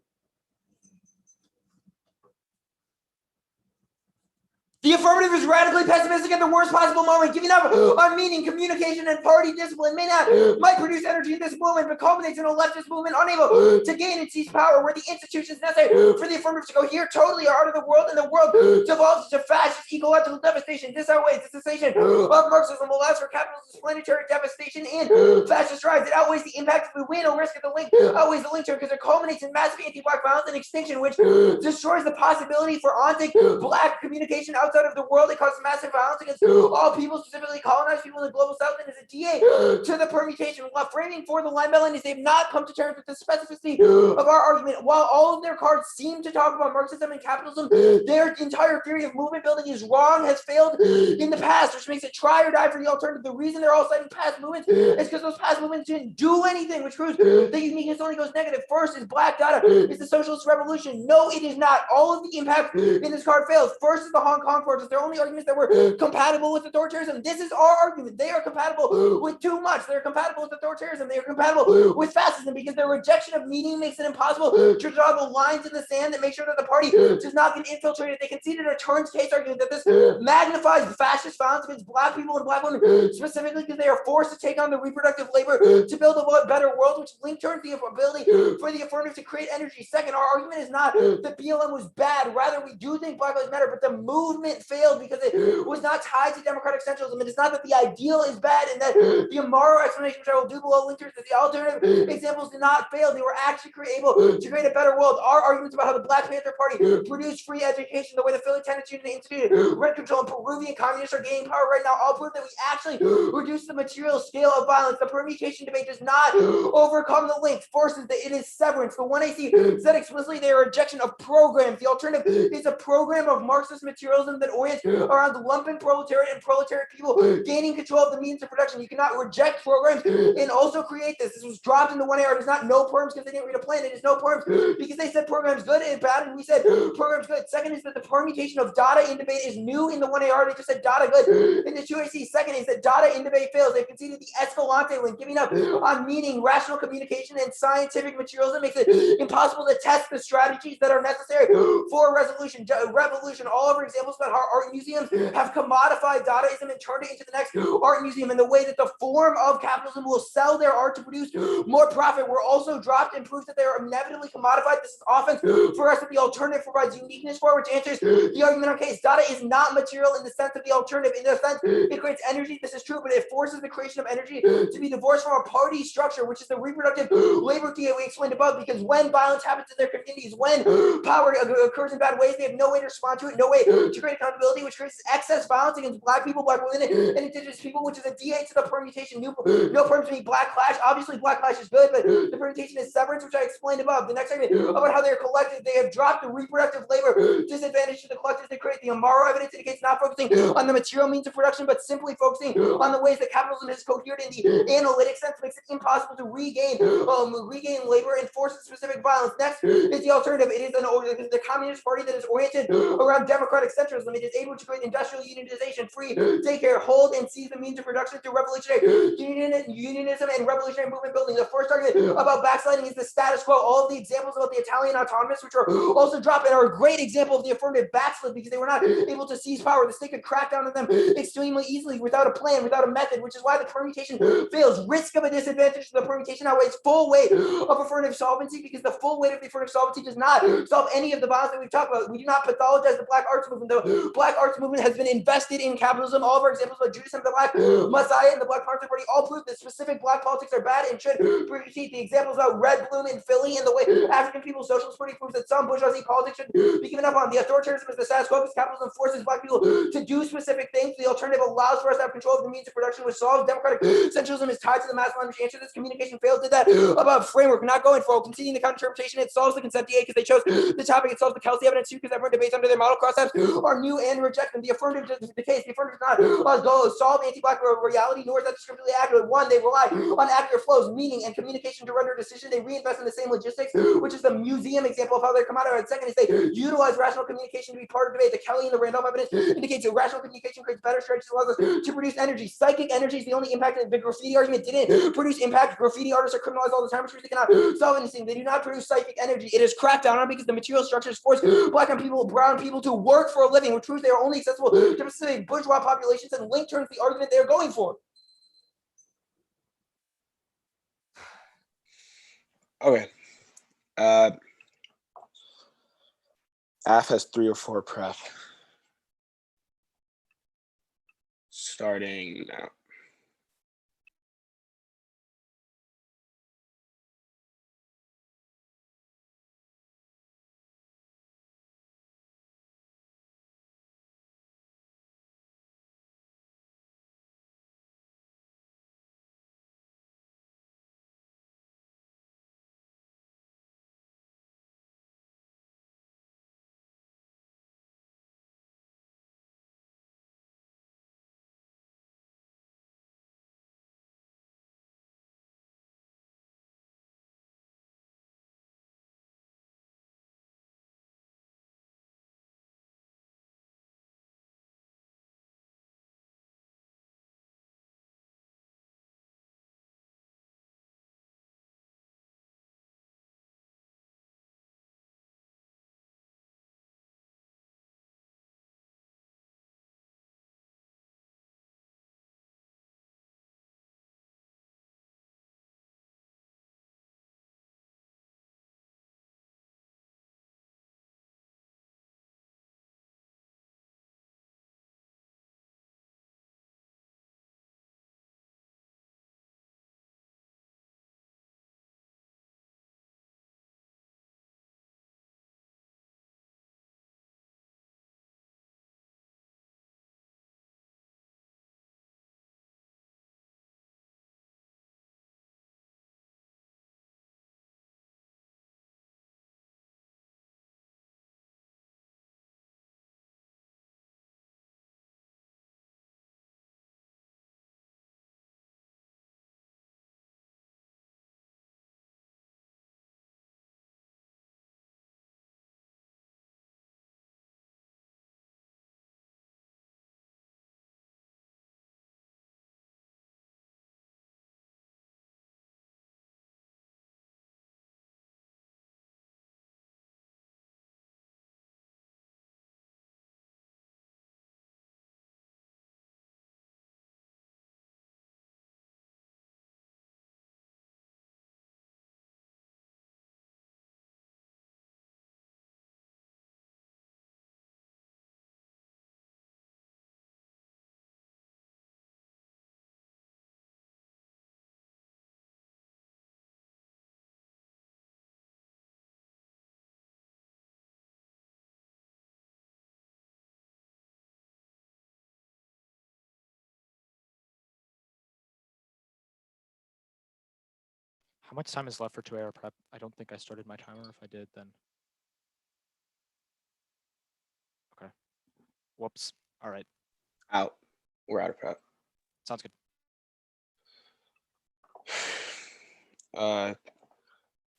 The affirmative is radically pessimistic at the worst possible moment. Giving up on meaning, communication, and party discipline might produce energy in this movement, but culminates in a leftist movement unable to gain and seize power, where the institutions necessary for the affirmative to go here totally are out of the world, and the world devolves into fascist ecological devastation. This outweighs the cessation of Marxism will last for capitalism's planetary devastation and fascist rise. It outweighs the impact if we win or risk of the link. Outweighs the link to it because it culminates in massive anti-black violence and extinction, which destroys the possibility for authentic black communication outside of the world. It causes massive violence against all people, specifically colonized people in the global south, and is a DA to the permutation. While framing for the line balance, they've not come to terms with the specificity of our argument. While all of their cards seem to talk about Marxism and capitalism, their entire theory of movement building is wrong, has failed in the past, which makes it try or die for the alternative. The reason they're all citing past movements is because those past movements didn't do anything, which proves the uniqueness only goes negative. First is Black Dada, is the socialist revolution. No, it is not. All of the impact in this card fails. First is the Hong Kong forces. Their only arguments that were compatible with authoritarianism. This is our argument. They are compatible with too much. They're compatible with authoritarianism. They are compatible with fascism because their rejection of meaning makes it impossible to draw the lines in the sand that make sure that the party does not get infiltrated. They conceded a turns case argument that this magnifies fascist violence against black people and black women, specifically because they are forced to take on the reproductive labor to build a better world, which link turns the ability for the affirmative to create energy. Second, our argument is not that BLM was bad. Rather, we do think Black Lives Matter, but the movement failed because it was not tied to democratic centralism. It is not that the ideal is bad and that the Amaro explanation, which I will do below, linked to the alternative examples did not fail. They were actually able to create a better world. Our arguments about how the Black Panther Party produced free education, the way the Philly Tenants Union instituted rent control, and Peruvian communists are gaining power right now, all prove that we actually reduce the material scale of violence. The permutation debate does not overcome the link. First is that it is severance. The 1AC said explicitly they are a rejection of programs. The alternative is a program of Marxist materialism that orients around the lumpen proletariat and proletariat people gaining control of the means of production. You cannot reject programs and also create this. This was dropped in the 1A. It is not no perms because they didn't read a plan. It is no perms because they said programs good and bad, and we said programs good. Second is that the permutation of Dada in debate is new in the 1AR. They just said Dada good in the 2AC. Second is that Dada in debate fails. They've conceded the Escalante link, giving up on meaning, rational communication, and scientific materialism makes it impossible to test the strategies that are necessary for revolution. All of our examples about how art museums have commodified Dadaism and turned it into the next art museum, and the way that the form of capitalism will sell their art to produce more profit were also dropped and proves that they are inevitably commodified. This is offense for us that the alternative provides uniqueness for, which answers the argument on case. Dada is not material in the sense of the alternative. In the sense it creates energy, this is true, but it forces the creation of energy to be divorced from a party structure, which is the reproductive labor theory we explained above, because when violence happens in their communities, when power occurs in bad ways, they have no way to respond to it, no way to create accountability, which creates excess violence against black people, black women, and indigenous people, which is a DA to the permutation. No perms mean black clash. Obviously, black clash is good, but the permutation is severance, which I explained above. The next argument about how they're collected, they have dropped the reproductive labor disadvantage to the collectors. They create the Amaro evidence indicates not focusing on the material means of production, but simply focusing on the ways that capitalism is cohered in the analytic sense, makes it impossible to regain labor and forces specific violence. Next is the alternative. It is the Communist Party that is oriented around democratic centralism. It is able to create industrial unionization, free daycare, hold and seize the means of production through revolutionary unionism and revolutionary movement building. The first argument about backsliding is the status quo. All of the examples about the Italian autonomists, which are also dropped, and are a great example of the affirmative backslid because they were not able to seize power. The state could crack down on them extremely easily without a plan, without a method, which is why the permutation fails. Risk of a disadvantage to the permutation outweighs full weight of affirmative solvency, because the full weight of the affirmative solvency does not solve any of the violence that we've talked about. We do not pathologize the black arts movement. The black arts movement has been invested in capitalism. All of our examples about Judas and the Black Messiah and the Black Panther Party all prove that specific black politics are bad and should proceed. The examples about Red Bloom in Philly and the way African People's Socialist Party proves that some bourgeoisie politics should be given up on. The authoritarianism is the status quo because capitalism forces forces Black people to do specific things. The alternative allows for us to have control of the means of production, which solves democratic centralism is tied to the mass language answer. This communication failed did that above framework, not going for conceding the counter-interpretation. It solves the consent DA because they chose the topic. It solves the Kelsey evidence too because everyone debates under their model. Crosstabs are new and reject them. The affirmative is the case. The affirmative does not go solve anti-Black reality, nor is that descriptively accurate. One, they rely on accurate flows, meaning, and communication to render a decision. They reinvest in the same logistics, which is the museum example of how they come out of it. Second is they utilize rational communication to be part of debate. The Kelly and the Randolph evidence indicates that rational communication creates better strategies, allows us to produce energy. Psychic energy is the only impact that the graffiti argument didn't produce impact. Graffiti artists are criminalized all the time, which means they cannot solve anything. They do not produce psychic energy. It is cracked down on because the material structures force Black and people, brown people to work for a living, which proves they are only accessible to specific bourgeois populations, and link turns the argument they are going for. Okay. AF has 3 or 4 prep. Starting now. How much time is left for 2 hour prep? I don't think I started my timer. If I did, then. Okay. Whoops. All right. Out. We're out of prep. Sounds good.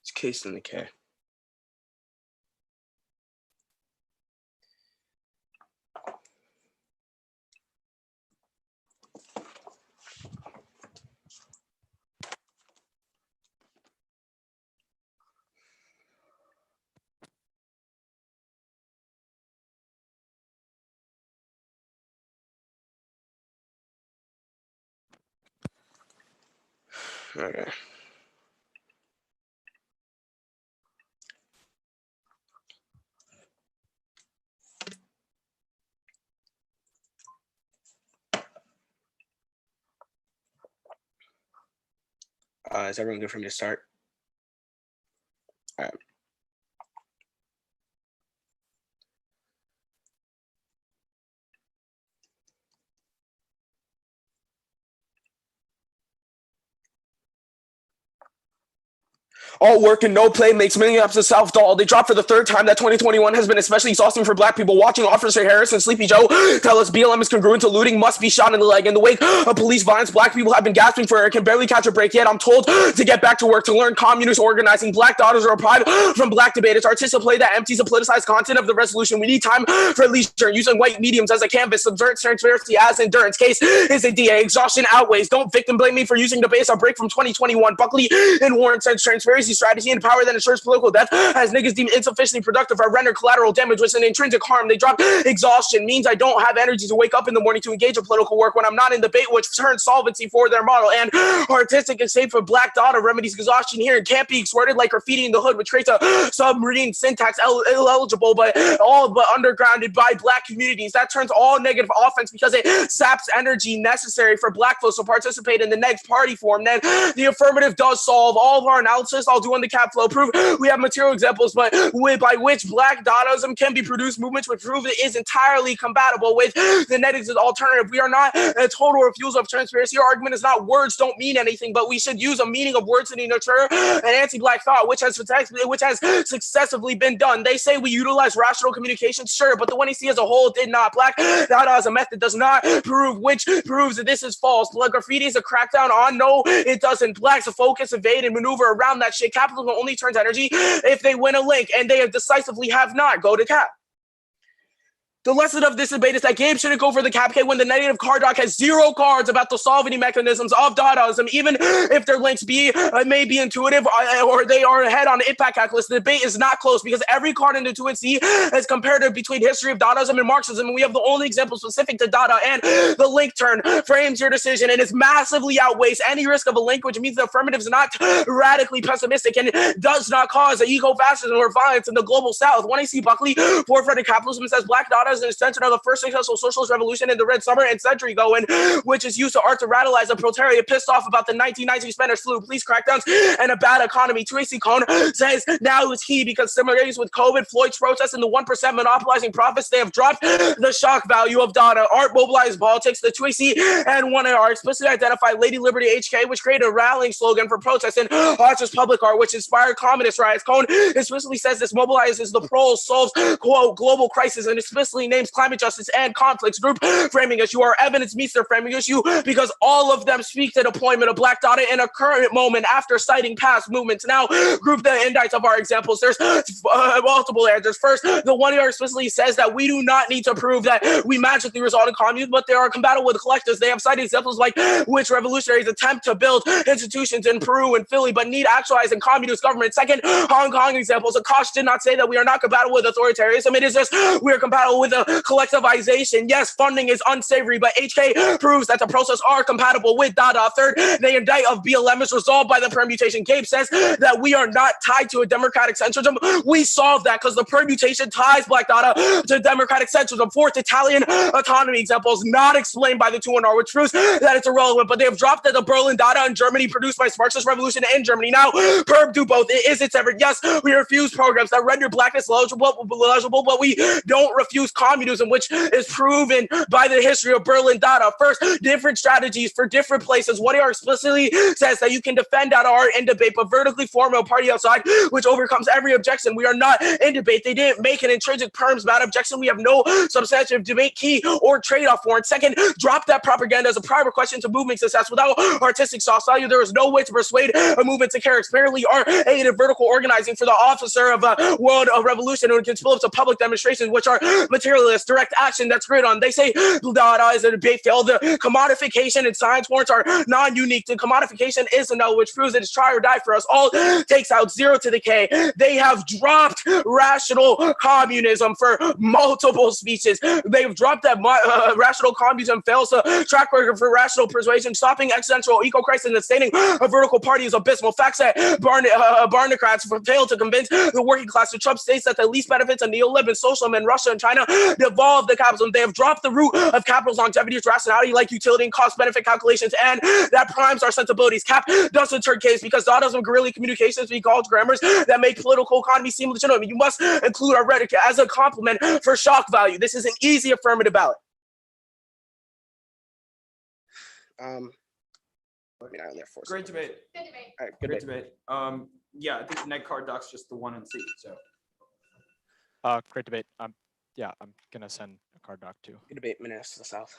It's case in the K. Okay. Is everyone good for me to start? All right. . All work and no play makes Minneapolis self-dull. They dropped for the third time that 2021 has been especially exhausting for black people. Watching Officer Harris and Sleepy Joe tell us BLM is congruent to looting must be shot in the leg. In the wake of police violence, black people have been gasping for air, can barely catch a break. Yet I'm told to get back to work to learn communist organizing. Black daughters are deprived from black debate. It's artistic play that empties the politicized content of the resolution. We need time for leisure, using white mediums as a canvas. Subvert transparency as endurance. Case is a DA. Exhaustion outweighs. Don't victim blame me for using the base. I'll break from 2021. Buckley and Warren says transparency, strategy, and power that ensures political death as niggas deemed insufficiently productive are rendered collateral damage, which is an intrinsic harm. They drop exhaustion, means I don't have energy to wake up in the morning to engage in political work when I'm not in debate, which turns solvency for their model. And artistic escape for black daughter remedies exhaustion here and can't be extorted like graffiti in the hood, which creates a submarine syntax illegible but undergrounded by black communities. That turns all negative offense because it saps energy necessary for black folks to participate in the next party form. Then the affirmative does solve all of our analysis. I'll do on the cap flow proof we have material examples, but by which black Dadaism can be produced movements which prove it is entirely compatible with the negative alternative. We are not a total refusal of transparency. Our argument is not words don't mean anything, but we should use a meaning of words to nurture an anti-black thought, which has successively been done. They say we utilize rational communication, sure, but the NEC as a whole did not. Black Dada as a method does not prove, which proves that this is false. Like graffiti is a crackdown on, no, it doesn't. Blacks focus, evade, and maneuver around that shit. Capitalism only turns energy if they win a link, and they decisively have not. Go to cap. The lesson of this debate is that Gabe shouldn't go for the cap when the negative card doc has 0 cards about the solving mechanisms of Dadaism, even if their links may be intuitive or they are ahead on the impact calculus. The debate is not close because every card in the 2C is comparative between history of Dadaism and Marxism, and we have the only example specific to Dada, and the link turn frames your decision and it massively outweighs any risk of a link, which means the affirmative is not radically pessimistic and does not cause eco-fascism or violence in the global south. When I see Buckley forefront of capitalism says black Dada is an extension of the first successful socialist revolution in the Red Summer and century ago, and which is used to art to radicalize the proletariat pissed off about the 1990 Spanish flu, police crackdowns, and a bad economy. Tracy Cohn says now is key because similarities with COVID, Floyd's protests, and the 1% monopolizing profits, they have dropped the shock value of Dada. Art mobilized politics. The Tracy and one are explicitly identified Lady Liberty HK, which created a rallying slogan for protests, and Artist Public Art, which inspired communist riots. Cohn explicitly says this mobilizes the proles, solves, quote, global crisis, and explicitly names climate justice and conflicts. Group framing issue. Our evidence meets their framing issue because all of them speak to deployment of black Dada in a current moment after citing past movements. Now, group the indites of our examples. There's multiple answers. First, the one here explicitly says that we do not need to prove that we magically resolve in communism, but they are compatible with collectives. They have cited examples like which revolutionaries attempt to build institutions in Peru and Philly, but need actualizing communist government. Second, Hong Kong examples. Akash did not say that we are not compatible with authoritarianism. It is just we are compatible with a collectivization. Yes, funding is unsavory, but HK proves that the process are compatible with Dada. Third, the indict of BLM is resolved by the permutation. Gabe says that we are not tied to a democratic centrism. We solve that because the permutation ties black Dada to democratic centrism. Fourth, Italian autonomy example is not explained by the 2R, which proves that it's irrelevant, but they have dropped that the Berlin Dada in Germany produced by Marxist revolution in Germany. Now, perm do both. It is its effort. Yes, we refuse programs that render blackness legible, but we don't refuse communism, which is proven by the history of Berlin Dada. First, different strategies for different places. What AR explicitly says that you can defend Dada art in debate, but vertically form a party outside, which overcomes every objection. We are not in debate. They didn't make an intrinsic perms about objection. We have no substantive debate key or trade-off for it. Second, drop that propaganda as a prior question to movement success. Without artistic soft value, there is no way to persuade a movement to care. Apparently, our aided vertical organizing for the officer of a world of revolution who can spill up to public demonstrations, which are materialist, direct action that's grid on. They say Dada is a debate failed. The commodification and science warrants are non-unique. The commodification is a no, which proves that it's try or die for us. All takes out 0 to the K. They have dropped rational communism for multiple speeches. They've dropped that rational communism fails to track record for rational persuasion, stopping existential eco-crisis and sustaining a vertical party is abysmal. Facts that Barnocrats failed to convince the working class. The Trump states that the least benefits of neoliberal socialism in Russia and China devolved the capitalism. They have dropped the root of capital's longevity to rationality, like utility and cost-benefit calculations, and that primes our sensibilities. Cap doesn't turn case because Dadaism and guerrilla communications we call grammars that make political economy seem legitimate. You must include our rhetoric as a complement for shock value. This is an easy affirmative ballot. Let me not on there for Great debate. Good debate. All right, good Great debate. debate. Yeah, I think neg card doc's just the 1 and C. So Great debate. Yeah, I'm gonna send a card doc too. Good debate, Minneapolis to the south.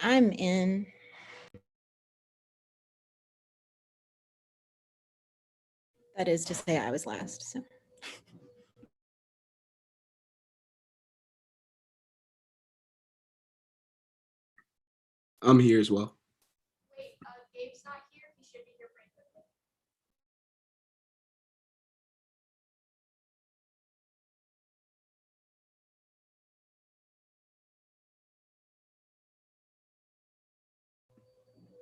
I'm in. That is to say I was last, so. I'm here as well. Wait, Gabe's not here. He should be here pretty quickly.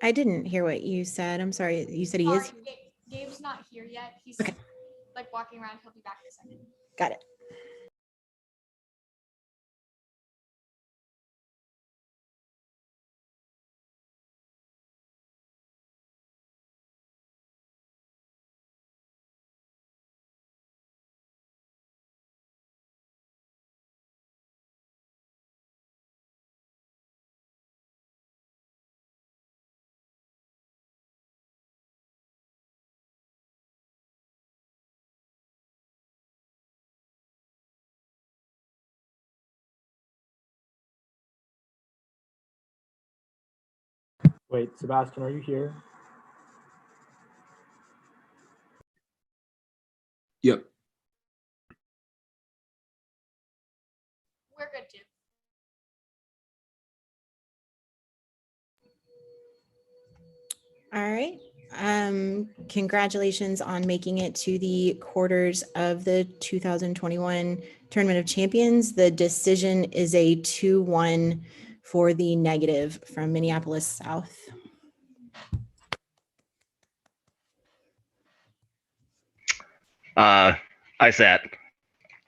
I didn't hear what you said. I'm sorry. You said he is? Sorry, Gabe's not here yet. He's Okay. like walking around. He'll be back in a second. Got it. Wait, Sebastian, are you here? Yep. We're good too. All right. Congratulations on making it to the quarters of the 2021 Tournament of Champions. The decision is a 2-1 for the negative from Minneapolis South. I sat.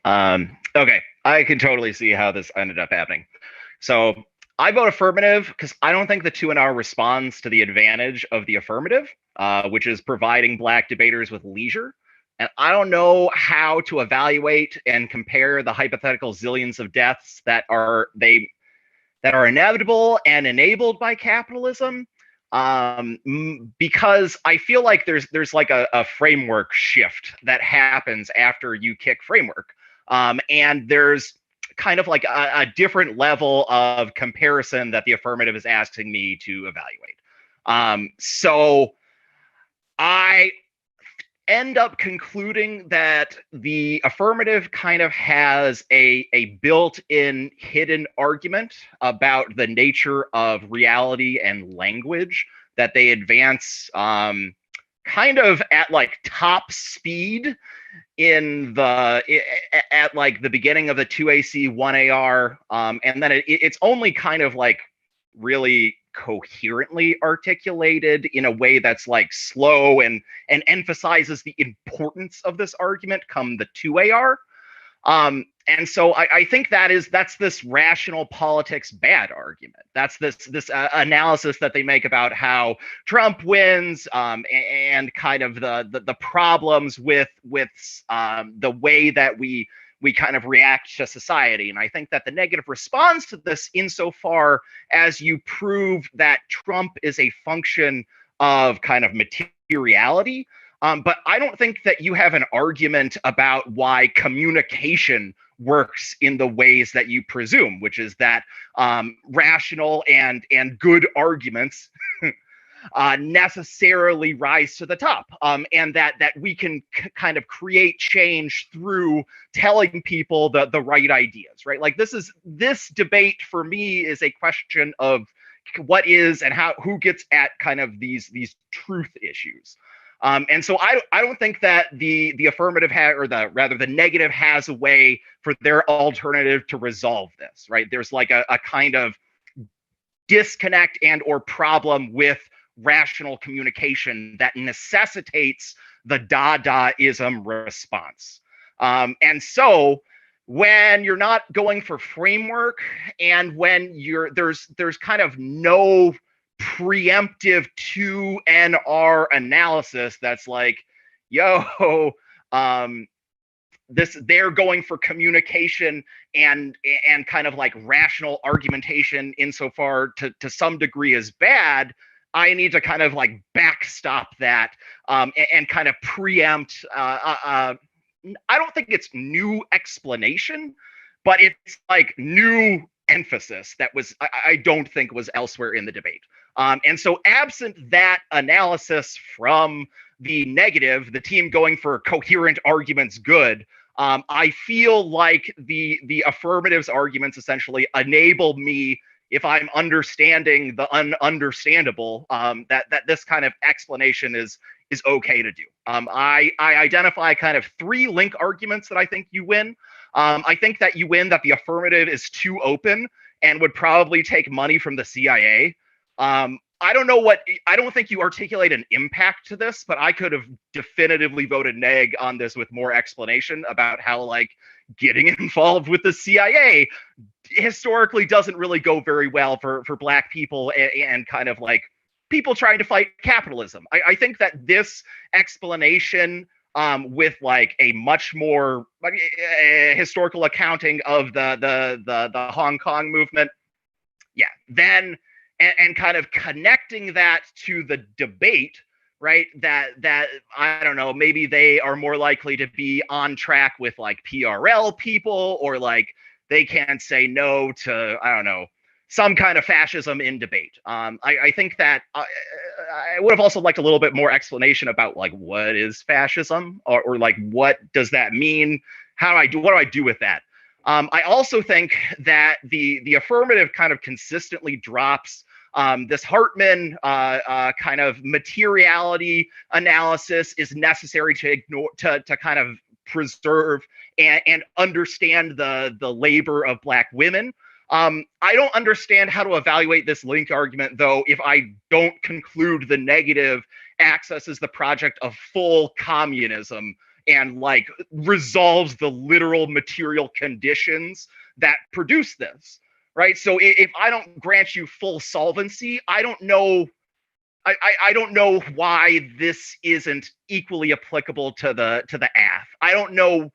Okay, I can totally see how this ended up happening. So I vote affirmative because I don't think the 2-hour responds to the advantage of the affirmative, which is providing Black debaters with leisure. And I don't know how to evaluate and compare the hypothetical zillions of deaths that are inevitable and enabled by capitalism, because I feel like there's like a framework shift that happens after you kick framework, and there's kind of like a different level of comparison that the affirmative is asking me to evaluate. So I end up concluding that the affirmative kind of has a built-in hidden argument about the nature of reality and language that they advance kind of at like top speed in at like the beginning of the 2AC 1AR, and then it's only kind of like really coherently articulated in a way that's like slow and emphasizes the importance of this argument come the 2AR. And so I think that's this rational politics bad argument. That's this analysis that they make about how Trump wins, and kind of the problems with the way that we kind of react to society. And I think that the negative responds to this insofar as you prove that Trump is a function of kind of materiality. But I don't think that you have an argument about why communication works in the ways that you presume, which is that rational and good arguments necessarily rise to the top, and that we can kind of create change through telling people the right ideas, right? Like this debate for me is a question of what is and who gets at kind of these truth issues. And so I don't think that the affirmative the negative has a way for their alternative to resolve this, right? There's like a kind of disconnect and or problem with rational communication that necessitates the Dadaism response. And so when you're not going for framework, and when there's kind of no preemptive 2NR analysis that's like, yo, they're going for communication and kind of like rational argumentation insofar to some degree is bad. I need to kind of like backstop that, and kind of preempt. I don't think it's new explanation, but it's like new emphasis that was I don't think was elsewhere in the debate. And so absent that analysis from the negative, the team going for coherent arguments good, I feel like the affirmatives arguments essentially enable me, if I'm understanding the ununderstandable, that this kind of explanation is okay to do. I identify kind of 3 link arguments that I think you win. I think that you win that the affirmative is too open and would probably take money from the CIA. I don't think you articulate an impact to this, but I could have definitively voted neg on this with more explanation about how like getting involved with the CIA historically doesn't really go very well for Black people and kind of like people trying to fight capitalism. I think that this explanation with like a much more historical accounting of the Hong Kong movement, yeah, then and kind of connecting that to the debate, right? That I don't know, maybe they are more likely to be on track with like PRL people, or like they can't say no to, I don't know, some kind of fascism in debate. I think that I would have also liked a little bit more explanation about like what is fascism, or like what does that mean? What do I do with that? I also think that the affirmative kind of consistently drops this Hartman kind of materiality analysis is necessary to ignore, to kind of preserve and understand the labor of Black women. I don't understand how to evaluate this link argument, though, if I don't conclude the negative accesses the project of full communism and like resolves the literal material conditions that produce this, right? So if I don't grant you full solvency, I don't know why this isn't equally applicable to the AF. I don't know.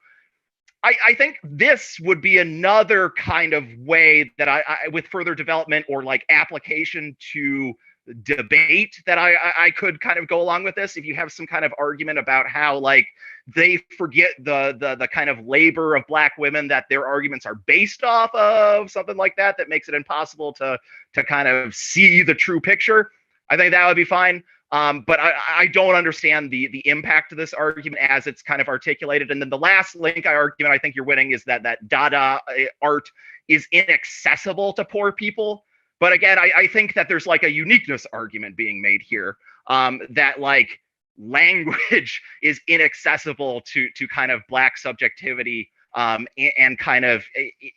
I think this would be another kind of way that I with further development or like application to debate that I could kind of go along with this. If you have some kind of argument about how like they forget the kind of labor of Black women that their arguments are based off of, something like that, that makes it impossible to kind of see the true picture, I think that would be fine. But I don't understand the impact of this argument as it's kind of articulated. And then the last link argument I think you're winning is that Dada art is inaccessible to poor people. But again, I think that there's like a uniqueness argument being made here, that like language is inaccessible to kind of Black subjectivity, and kind of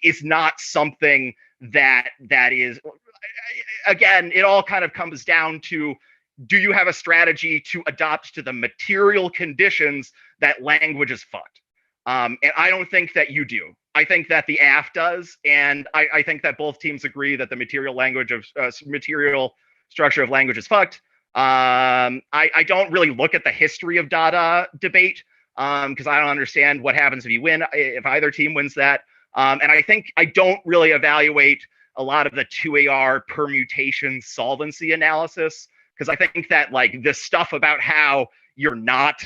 is not something that is, again, it all kind of comes down to, do you have a strategy to adopt to the material conditions that language is fucked? And I don't think that you do. I think that the AF does, and I think that both teams agree that the material structure of language is fucked. I don't really look at the history of Dada debate because I don't understand what happens if you win, if either team wins that. And I think I don't really evaluate a lot of the 2AR permutation solvency analysis, because I think that like this stuff about how you're not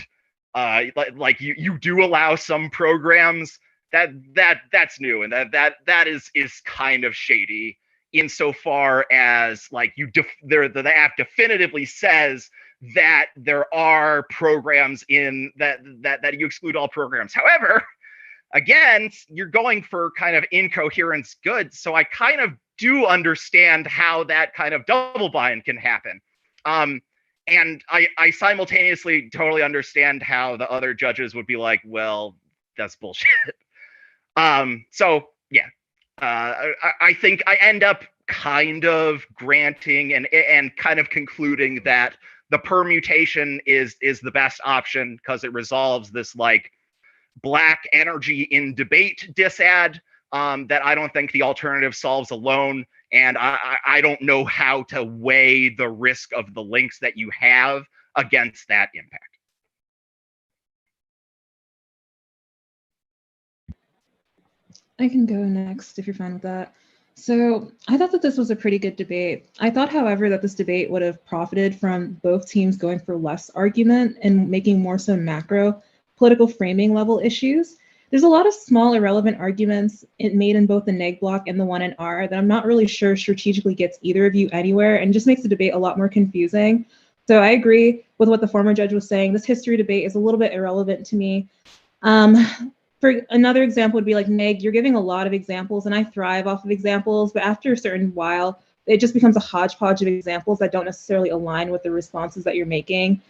like you do allow some programs, that's new, and that is kind of shady insofar as like the app definitively says that there are programs in that you exclude all programs. However, again, you're going for kind of incoherence good, so I kind of do understand how that kind of double bind can happen. And I simultaneously totally understand how the other judges would be like, well, that's bullshit. So yeah, I think I end up kind of granting and kind of concluding that the permutation is the best option because it resolves this like Black energy in debate disad that I don't think the alternative solves alone. And I don't know how to weigh the risk of the links that you have against that impact. I can go next if you're fine with that. So I thought that this was a pretty good debate. I thought, however, that this debate would have profited from both teams going for less argument and making more some macro political framing level issues. there's a lot of small irrelevant arguments made in both the neg block and the 1NR that I'm not really sure strategically gets either of you anywhere and just makes the debate a lot more confusing. So I agree with what the former judge was saying. This history debate is a little bit irrelevant to me. For another example would be like neg, you're giving a lot of examples and I thrive off of examples, but after a certain while, it just becomes a hodgepodge of examples that don't necessarily align with the responses that you're making.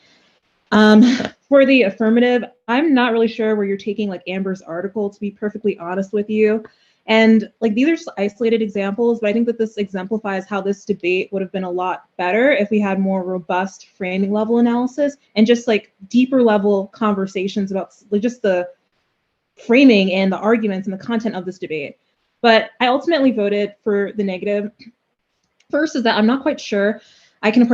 For the affirmative, I'm not really sure where you're taking like Amber's article, to be perfectly honest with you. And like these are just isolated examples, but I think that this exemplifies how this debate would have been a lot better if we had more robust framing level analysis and just like deeper level conversations about like, just the framing and the arguments and the content of this debate. But I ultimately voted for the negative. First is that I'm not quite sure I can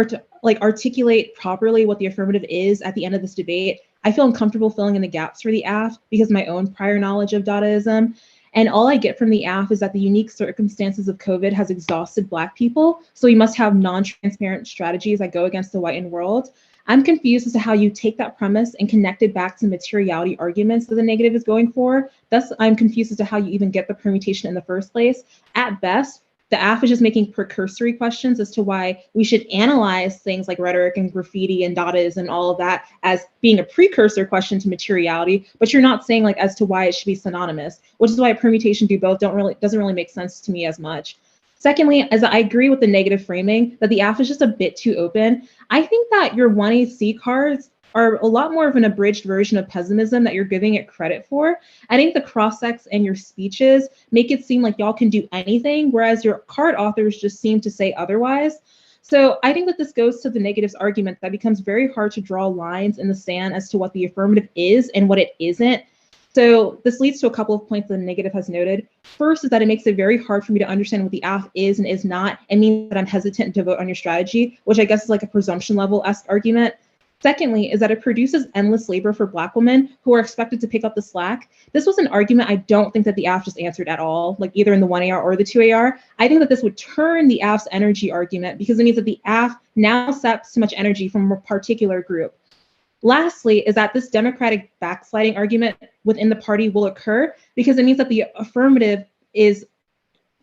articulate properly what the affirmative is at the end of this debate. I feel uncomfortable filling in the gaps for the AF because of my own prior knowledge of Dadaism. And all I get from the AF is that the unique circumstances of COVID has exhausted Black people. So we must have non-transparent strategies that go against the whitened world. I'm confused as to how you take that premise and connect it back to materiality arguments that the negative is going for. Thus, I'm confused as to how you even get the permutation in the first place. At best, the AF is just making precursory questions as to why we should analyze things like rhetoric and graffiti and Dadaism and all of that as being a precursor question to materiality, but you're not saying like as to why it should be synonymous, which is why a permutation do both doesn't really make sense to me as much. Secondly, as I agree with the negative framing that the AF is just a bit too open, I think that your 1AC cards are a lot more of an abridged version of pessimism that you're giving it credit for. I think the cross-sects and your speeches make it seem like y'all can do anything, whereas your card authors just seem to say otherwise. So I think that this goes to the negatives argument that becomes very hard to draw lines in the sand as to what the affirmative is and what it isn't. So this leads to a couple of points that the negative has noted. First is that it makes it very hard for me to understand what the AF is and is not, and means that I'm hesitant to vote on your strategy, which I guess is like a presumption level-esque argument. Secondly, is that it produces endless labor for Black women who are expected to pick up the slack. This was an argument I don't think that the AF just answered at all, like either in the 1AR or the 2AR. I think that this would turn the AF's energy argument because it means that the AF now saps too much energy from a particular group. Lastly, is that this democratic backsliding argument within the party will occur because it means that the affirmative is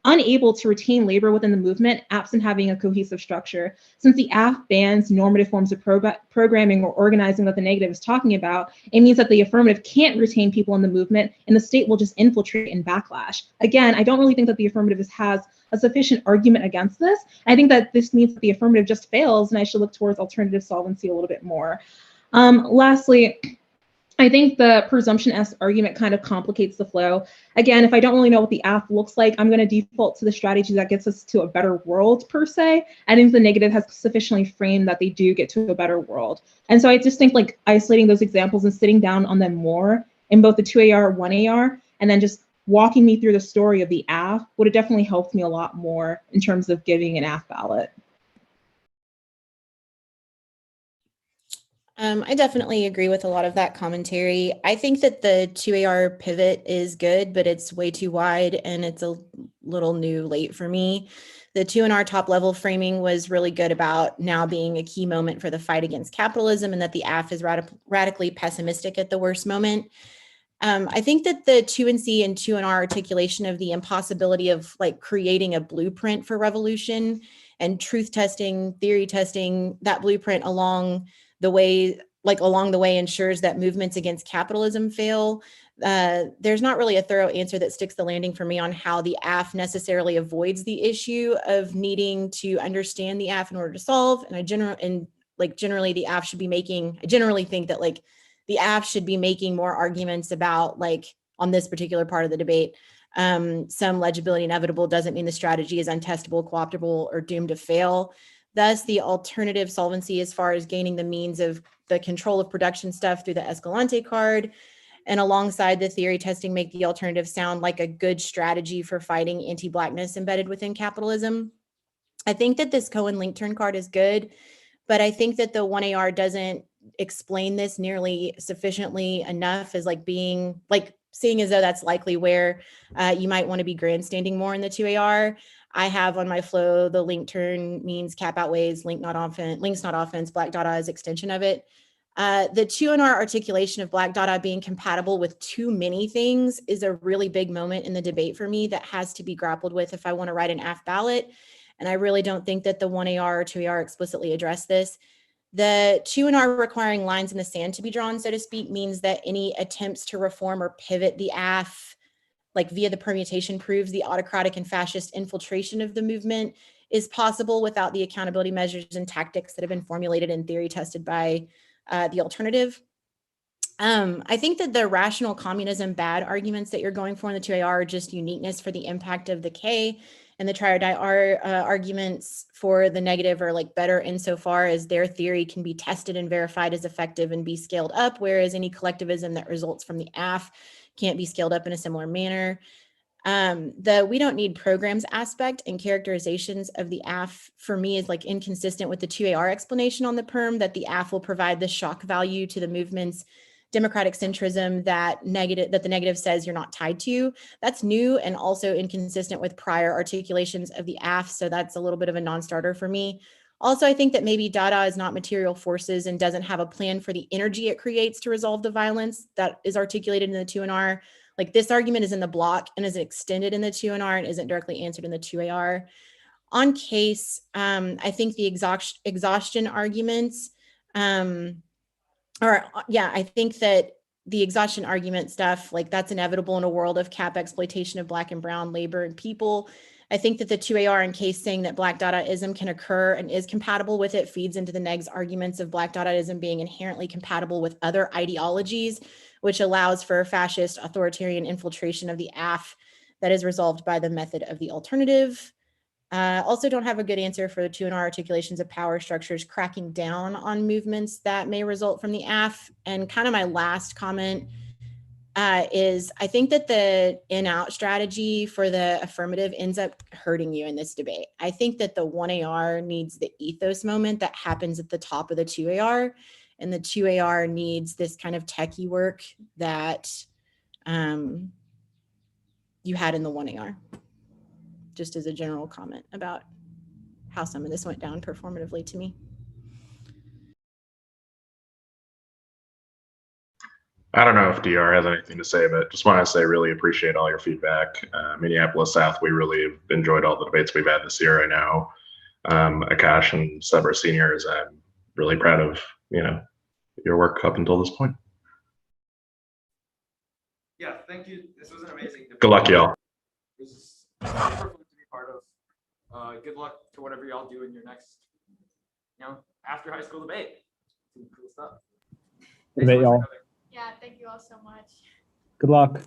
unable to retain labor within the movement absent having a cohesive structure. Since the AF bans normative forms of programming or organizing that the negative is talking about, it means that the affirmative can't retain people in the movement and the state will just infiltrate and backlash. Again, I don't really think that the affirmative has a sufficient argument against this. I think that this means that the affirmative just fails and I should look towards alternative solvency a little bit more. Lastly, I think the presumption-esque argument kind of complicates the flow. Again, if I don't really know what the AF looks like, I'm going to default to the strategy that gets us to a better world, per se. I think the negative has sufficiently framed that they do get to a better world. And so I just think like isolating those examples and sitting down on them more in both the 2AR, 1AR, and then just walking me through the story of the AF would have definitely helped me a lot more in terms of giving an AF ballot. I definitely agree with a lot of that commentary. I think that the 2AR pivot is good, but it's way too wide and it's a little new late for me. The 2NR top level framing was really good about now being a key moment for the fight against capitalism and that the AF is radically pessimistic at the worst moment. I think that the 2NC and 2NR articulation of the impossibility of like creating a blueprint for revolution and truth testing, theory testing, that blueprint along the way ensures that movements against capitalism fail. There's not really a thorough answer that sticks the landing for me on how the AF necessarily avoids the issue of needing to understand the AF in order to solve. And generally the AF should be making, I generally think that like the AF should be making more arguments about like on this particular part of the debate. Some legibility inevitable doesn't mean the strategy is untestable, co-optable, or doomed to fail. Thus, the alternative solvency as far as gaining the means of the control of production stuff through the Escalante card and alongside the theory testing make the alternative sound like a good strategy for fighting anti-Blackness embedded within capitalism. I think that this Cohen link turn card is good, but I think that the 1AR doesn't explain this nearly sufficiently enough as like being like seeing as though that's likely where you might want to be grandstanding more in the 2AR. I have on my flow, the link turn means cap outweighs link not offense, links not offense, Black Dada is extension of it. The 2NR articulation of black data being compatible with too many things is a really big moment in the debate for me that has to be grappled with if I want to write an AF ballot. And I really don't think that the 1AR or 2AR explicitly address this. The 2NR requiring lines in the sand to be drawn, so to speak, means that any attempts to reform or pivot the AF, like via the permutation, proves the autocratic and fascist infiltration of the movement is possible without the accountability measures and tactics that have been formulated and theory tested by the alternative. I think that the rational communism bad arguments that you're going for in the 2AR are just uniqueness for the impact of the K, and the trier-die-R arguments for the negative are like better insofar as their theory can be tested and verified as effective and be scaled up, whereas any collectivism that results from the AF can't be scaled up in a similar manner. The we don't need programs aspect and characterizations of the AF for me is like inconsistent with the 2AR explanation on the perm that the AF will provide the shock value to the movement's democratic centrism that the negative says you're not tied to. That's new and also inconsistent with prior articulations of the AF, so that's a little bit of a non-starter for me. Also, I think that maybe Dada is not material forces and doesn't have a plan for the energy it creates to resolve the violence that is articulated in the 2NR. Like this argument is in the block and is extended in the 2NR and isn't directly answered in the 2AR. On case, I think the exhaustion arguments, I think that the exhaustion argument stuff, like that's inevitable in a world of cap exploitation of Black and brown labor and people. I think that the 2AR in case saying that Black Dadaism can occur and is compatible with it feeds into the negs arguments of Black Dadaism being inherently compatible with other ideologies, which allows for fascist authoritarian infiltration of the AF that is resolved by the method of the alternative. Also don't have a good answer for the 2NR articulations of power structures cracking down on movements that may result from the AF. And kind of my last comment is I think that the in-out strategy for the affirmative ends up hurting you in this debate. I think that the 1AR needs the ethos moment that happens at the top of the 2AR, and the 2AR needs this kind of techie work that you had in the 1AR. Just as a general comment about how some of this went down performatively to me. I don't know if DR has anything to say, but just want to say really appreciate all your feedback. Minneapolis South, we really have enjoyed all the debates we've had this year. I know Akash and Sever seniors, I'm really proud of your work up until this point. Yeah, thank you. This was an amazing debate. Good luck, y'all. This is super fun to be part of. Good luck to whatever y'all do in your next, after high school debate. Some cool stuff. Debate, y'all. Yeah, thank you all so much. Good luck.